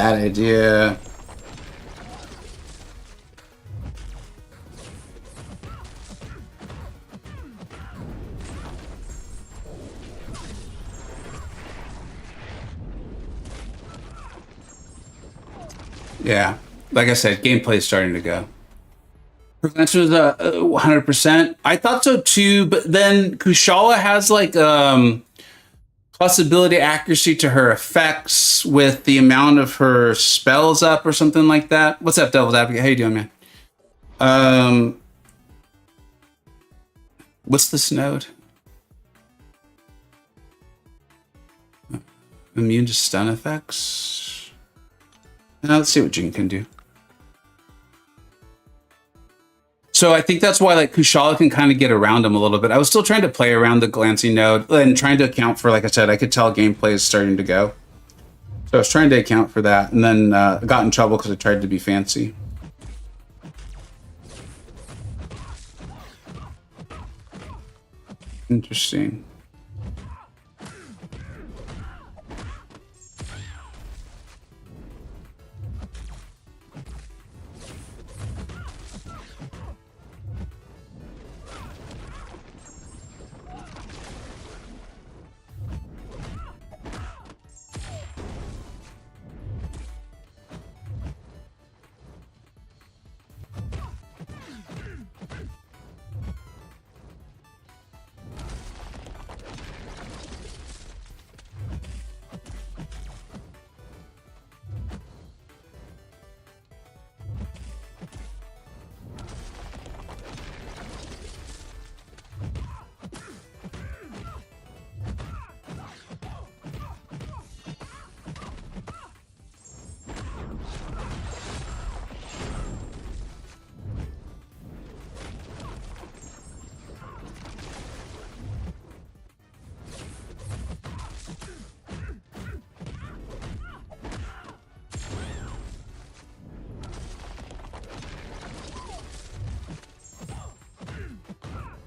Bad idea. Yeah, like I said, gameplay is starting to go. Prevention is 100%. I thought so too, but then Kushala has like plus ability accuracy to her effects with the amount of her spells up or something like that. What's up, Devil's Advocate? How you doing, man? What's this node? Immune to stun effects. Now let's see what Jin can do. So I think that's why like Kushala can kind of get around him a little bit. I was still trying to play around the glancing node and trying to account for, like I said, I could tell gameplay is starting to go. So I was trying to account for that, and then got in trouble because I tried to be fancy. Interesting.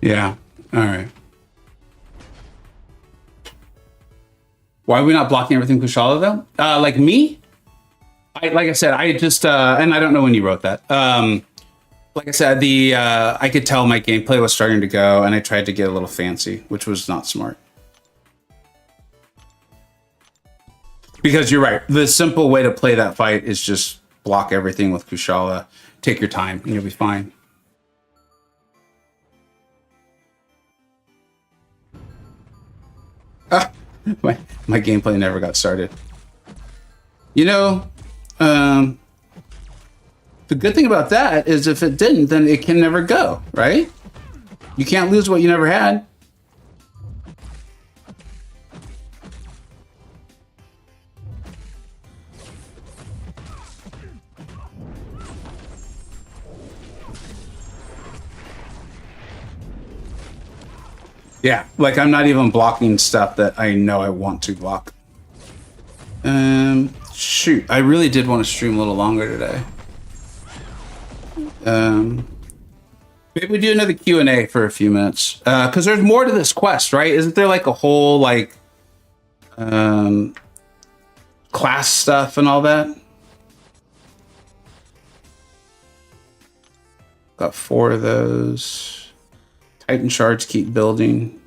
Yeah. All right. Why are we not blocking everything Kushala though? Like me? Like I said, I just and I don't know when you wrote that. Like I said, I could tell my gameplay was starting to go, and I tried to get a little fancy, which was not smart. Because you're right. The simple way to play that fight is just block everything with Kushala. Take your time, and you'll be fine. My gameplay never got started. You know, the good thing about that is if it didn't, then it can never go, right? You can't lose what you never had. Yeah, like I'm not even blocking stuff that I know I want to block. Shoot, I really did want to stream a little longer today. Maybe we do another Q&A for a few minutes. Because there's more to this quest, right? Isn't there like a whole like class stuff and all that? Got 4 of those. Titan shards keep building.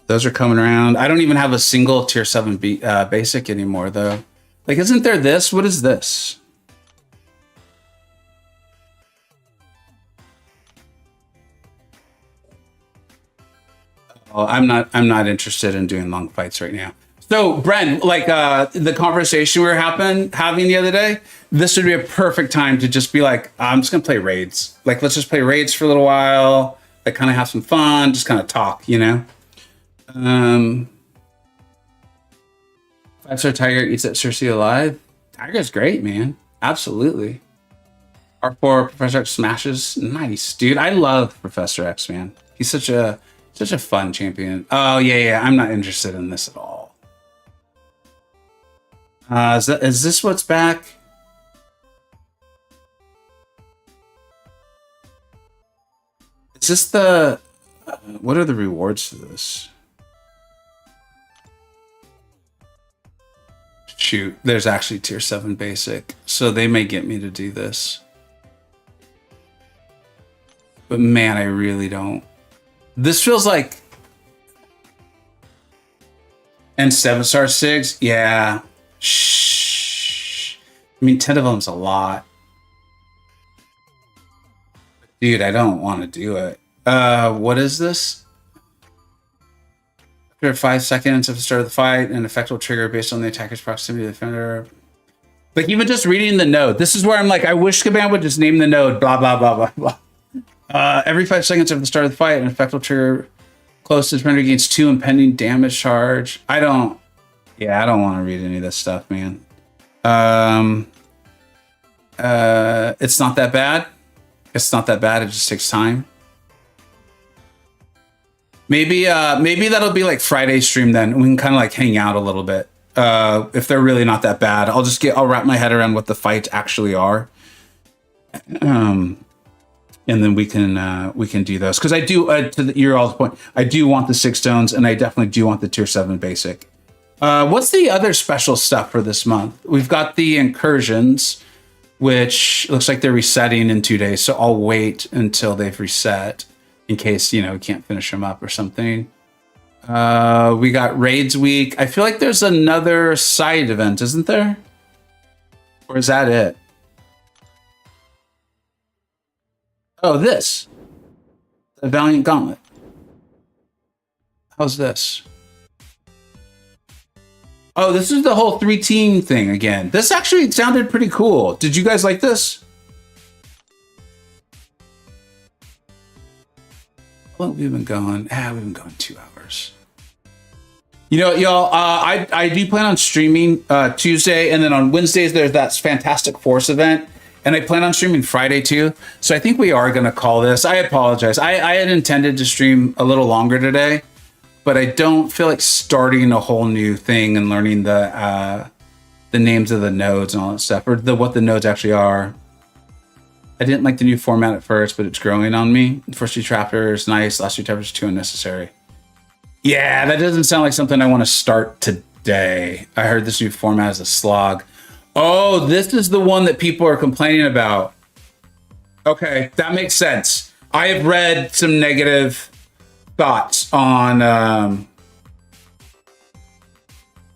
Those are coming around. I don't even have a single tier 7 basic anymore, though. Like, isn't there this? What is this? Oh, I'm not interested in doing long fights right now. So, Bren, like the conversation we were having the other day, this would be a perfect time to just be like, I'm just gonna play raids. Like, let's just play raids for a little while. Like, kind of have some fun, just kind of talk, you know. 5-star Tiger eats that Cersei alive. Tiger's great, man. Absolutely. R4 Professor X smashes. Nice, dude. I love Professor X, man. He's such a fun champion. Oh yeah. I'm not interested in this at all. Is this what's back? Is this the... what are the rewards for this? shoot, there's actually tier 7 basic, so they may get me to do this. But man, I really don't. This feels like... And 7-star SIGs? Yeah. Shh. I mean, 10 of them's a lot. Dude, I don't want to do it. What is this? After 5 seconds of the start of the fight, an effect will trigger based on the attacker's proximity to the defender. Like, even just reading the node, this is where I'm like, I wish Command would just name the node, blah, blah, blah, blah, blah. Every 5 seconds of the start of the fight, an effect will trigger close to defender gains 2 impending damage charge. I don't want to read any of this stuff, man. It's not that bad. It's not that bad. It just takes time. Maybe that'll be like Friday stream then. We can kind of like hang out a little bit. If they're really not that bad, I'll wrap my head around what the fights actually are. And then we can do those. Because I do, to your all's point, I do want the 6 stones, and I definitely do want the tier 7 basic. What's the other special stuff for this month? We've got the incursions, which looks like they're resetting in 2 days. So I'll wait until they've reset in case, we can't finish them up or something. We got raids week. I feel like there's another side event, isn't there? Or is that it? Oh, this. The Valiant Gauntlet. How's this? Oh, this is the whole 3-team thing again. This actually sounded pretty cool. Did you guys like this? Well, we've been going 2 hours. Y'all, I do plan on streaming Tuesday, and then on Wednesdays there's that Fantastic Force event, and I plan on streaming Friday too. So I think we are going to call this. I apologize. I had intended to stream a little longer today, but I don't feel like starting a whole new thing and learning the names of the nodes and all that stuff, or what the nodes actually are. I didn't like the new format at first, but it's growing on me. The first 2 chapters, nice. Last 2 chapters, too unnecessary. Yeah, that doesn't sound like something I want to start today. I heard this new format is a slog. Oh, this is the one that people are complaining about. Okay, that makes sense. I have read some negative thoughts on...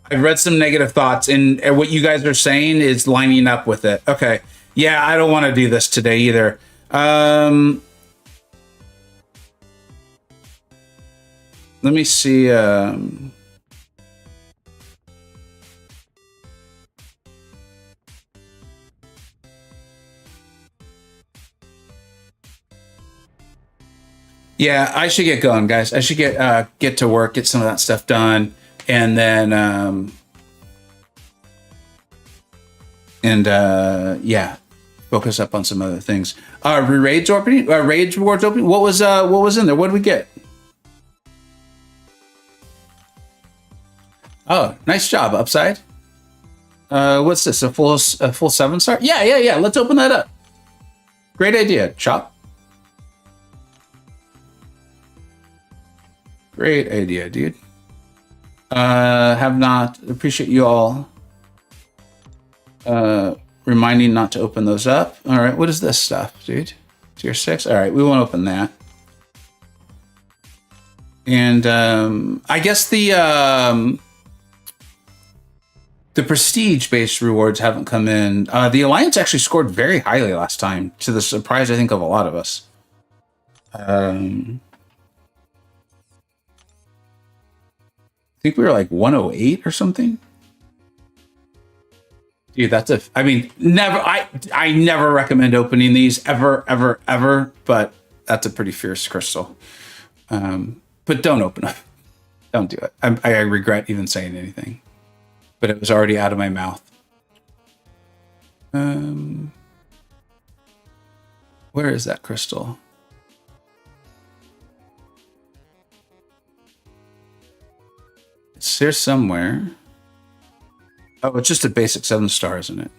I've read some negative thoughts, and what you guys are saying is lining up with it. Okay. Yeah, I don't want to do this today either. Let me see. Yeah, I should get going, guys. I should get to work, get some of that stuff done, and then yeah, focus up on some other things. Raids opening, raids rewards opening. What was in there? What did we get? Oh, nice job, Upside. What's this? A full 7-star? Yeah. Let's open that up. Great idea, Chop. Great idea, dude. Have not appreciate you all reminding not to open those up. All right, what is this stuff, dude? Tier 6. All right, we won't open that. And I guess the prestige-based rewards haven't come in. The Alliance actually scored very highly last time, to the surprise, I think, of a lot of us. I think we were like 108 or something. Dude, I mean, I never recommend opening these ever, but that's a pretty fierce crystal. But don't open them. Don't do it. I regret even saying anything. But it was already out of my mouth. Where is that crystal? It's here somewhere. Oh, it's just a basic 7-star, isn't it?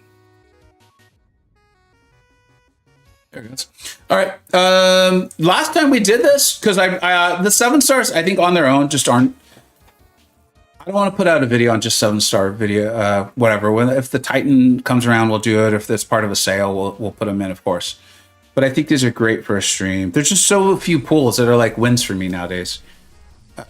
There it goes. All right. Last time we did this, because the 7-stars, I think on their own just aren't. I don't want to put out a video on just 7-star video, whatever. If the Titan comes around, we'll do it. If it's part of a sale, we'll put them in, of course. But I think these are great for a stream. There's just so few pools that are like wins for me nowadays.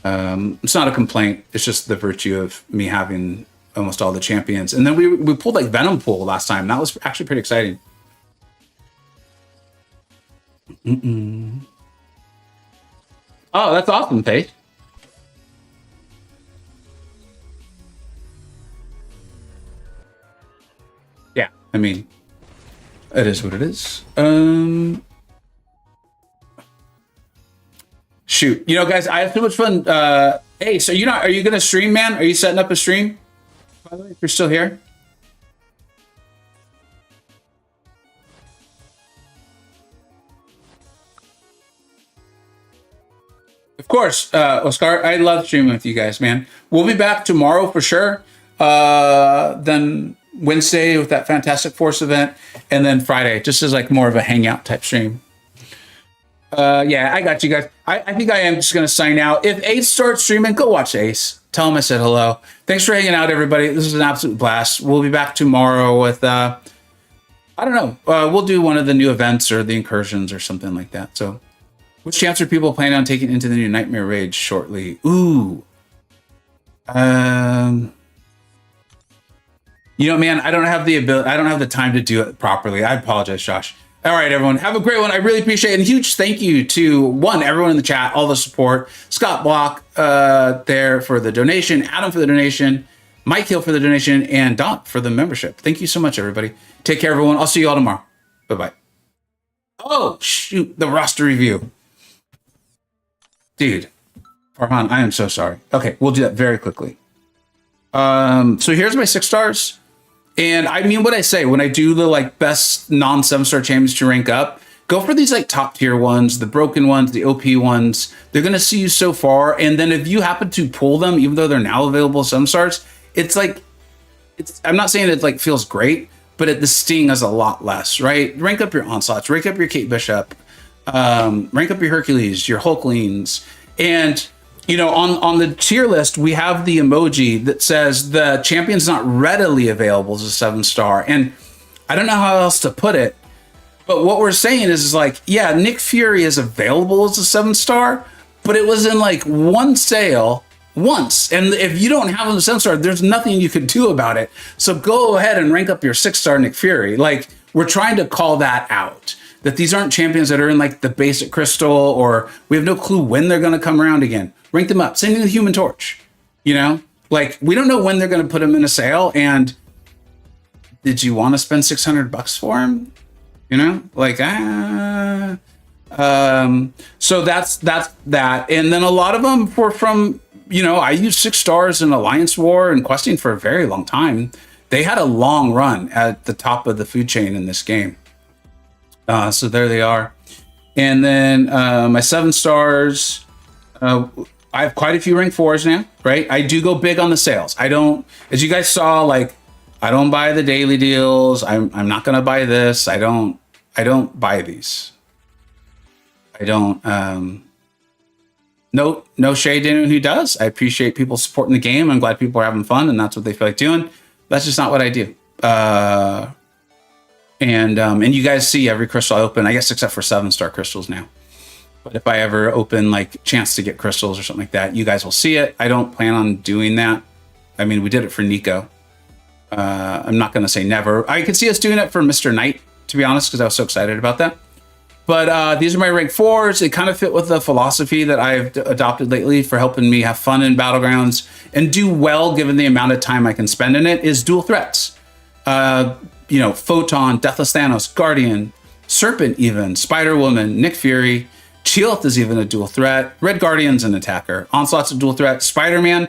It's not a complaint. It's just the virtue of me having almost all the champions. And then we pulled like Venom pool last time. That was actually pretty exciting. Oh, that's awesome, Faith. Yeah, I mean, it is what it is. Shoot, you know, guys, I have so much fun. Hey, so are you gonna stream, man? Are you setting up a stream? By the way, if you're still here. Of course, Oscar, I love streaming with you guys, man. We'll be back tomorrow for sure. Then Wednesday with that Fantastic Force event, and then Friday, just as like more of a hangout type stream. Yeah, I got you guys. I think I am just gonna sign out. If Ace starts streaming, go watch Ace. Tell him I said hello. Thanks for hanging out, everybody. This is an absolute blast. We'll be back tomorrow with I don't know. We'll do one of the new events or the incursions or something like that. So, which champs are people planning on taking into the new Nightmare Rage shortly? Ooh. You know, man, I don't have the ability. I don't have the time to do it properly. I apologize, Josh. All right, everyone, have a great one. I really appreciate it. And huge thank you to everyone in the chat, all the support. Scott Block there for the donation, Adam for the donation, Mike Hill for the donation, and Don for the membership. Thank you so much, everybody. Take care, everyone. I'll see you all tomorrow. Bye-bye. Oh, shoot, the roster review. Dude, Farhan, I am so sorry. Okay, we'll do that very quickly. So here's my 6 stars. And I mean what I say when I do the like best non-7-star champions to rank up. Go for these like top tier ones, the broken ones, the OP ones. They're gonna see you so far, and then if you happen to pull them, even though they're now available 7-stars, it's like I'm not saying it like feels great, but the sting is a lot less, right? Rank up your Onslaughts, rank up your Kate Bishop, rank up your Hercules, your Hulklings, and you know, on the tier list, we have the emoji that says the champion's not readily available as a 7-star. And I don't know how else to put it, but what we're saying is like, yeah, Nick Fury is available as a 7-star, but it was in like one sale once. And if you don't have him as a 7-star, there's nothing you could do about it. So go ahead and rank up your 6-star Nick Fury. Like, we're trying to call that out. That these aren't champions that are in like the basic crystal, or we have no clue when they're going to come around again. Rank them up. Same thing with Human Torch. You know, like we don't know when they're going to put them in a sale. And did you want to spend $600 for him? You know, like so that's that. And then a lot of them were from, you know, I used 6 stars in Alliance War and questing for a very long time. They had a long run at the top of the food chain in this game. So there they are. And then my 7 stars, I have quite a few rank 4s now, right? I do go big on the sales. I don't, as you guys saw, like, I don't buy the daily deals. I'm not going to buy this. I don't buy these. I don't, no shade to anyone who does. I appreciate people supporting the game. I'm glad people are having fun and that's what they feel like doing. That's just not what I do. And you guys see every crystal I open, I guess, except for 7-star crystals now. But if I ever open like chance to get crystals or something like that, you guys will see it. I don't plan on doing that. I mean, we did it for Nico. I'm not going to say never. I could see us doing it for Mr. Knight, to be honest, because I was so excited about that. But these are my rank 4s. They kind of fit with the philosophy that I've adopted lately for helping me have fun in Battlegrounds and do well given the amount of time I can spend in it is dual threats. You know, Photon, Deathless Thanos, Guardian, Serpent even, Spider-Woman, Nick Fury, Chilth is even a dual threat, Red Guardian's an attacker, Onslaught's a dual threat, Spider-Man and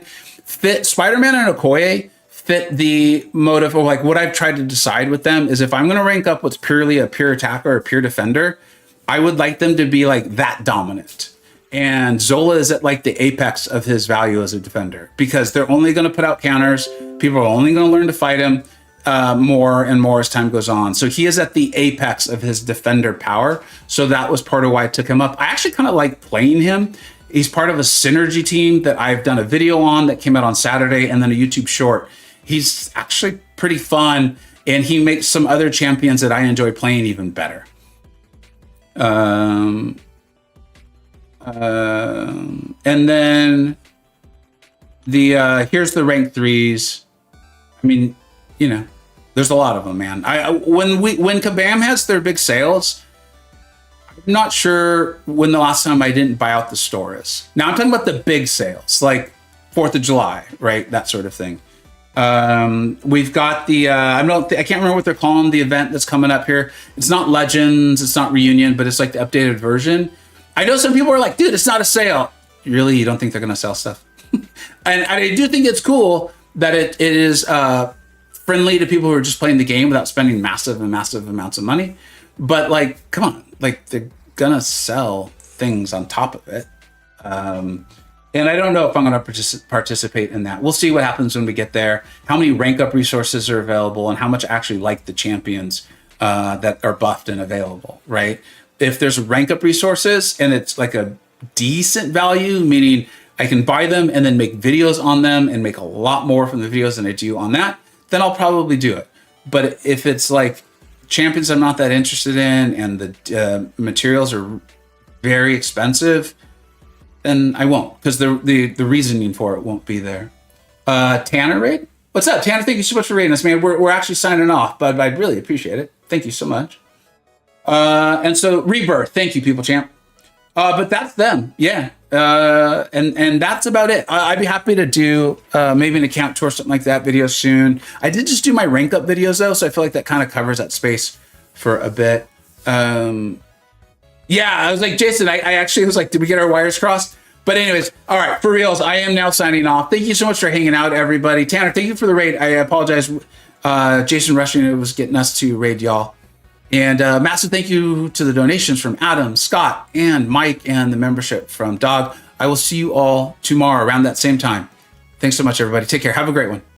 Okoye fit the motive, or like what I've tried to decide with them is if I'm going to rank up what's purely a pure attacker or pure defender, I would like them to be like that dominant. And Zola is at like the apex of his value as a defender because they're only going to put out counters. People are only going to learn to fight him more and more as time goes on. So he is at the apex of his defender power. So that was part of why I took him up. I actually kind of like playing him He's part of a synergy team that I've done a video on that came out on Saturday, and then a YouTube short. He's actually pretty fun, and he makes some other champions that I enjoy playing even better. And then here's the rank 3s. I mean, you know, there's a lot of them, man. When Kabam has their big sales, I'm not sure when the last time I didn't buy out the store is. Now I'm talking about the big sales, like 4th of July, right? That sort of thing. We've got the, I can't remember what they're calling the event that's coming up here. It's not Legends, it's not Reunion, but it's like the updated version. I know some people are like, dude, it's not a sale. Really? You don't think they're going to sell stuff? And I do think it's cool that it is friendly to people who are just playing the game without spending massive amounts of money. But like, come on, like they're going to sell things on top of it. And I don't know if I'm going to participate in that. We'll see what happens when we get there, how many rank up resources are available, and how much I actually like the champions that are buffed and available, right? If there's rank up resources and it's like a decent value, meaning I can buy them and then make videos on them and make a lot more from the videos than I do on that, then I'll probably do it. But if it's like champions I'm not that interested in and the materials are very expensive, then I won't, because the reasoning for it won't be there. Tanner Raid? What's up, Tanner? Thank you so much for raiding us, man. We're actually signing off, but I'd really appreciate it. Thank you so much. And so Rebirth, thank you, People Champ. But that's them, yeah. And that's about it. I'd be happy to do maybe an account tour, something like that video soon. I did just do my rank up videos though, so I feel like that kind of covers that space for a bit. Yeah, I was like, Jason, I actually was like, did we get our wires crossed? But anyways, all right, for reals, I am now signing off. Thank you so much for hanging out, everybody. Tanner, thank you for the raid. I apologize. Jason rushing was getting us to raid y'all. And massive thank you to the donations from Adam, Scott, and Mike, and the membership from Dog. I will see you all tomorrow around that same time. Thanks so much, everybody. Take care. Have a great one.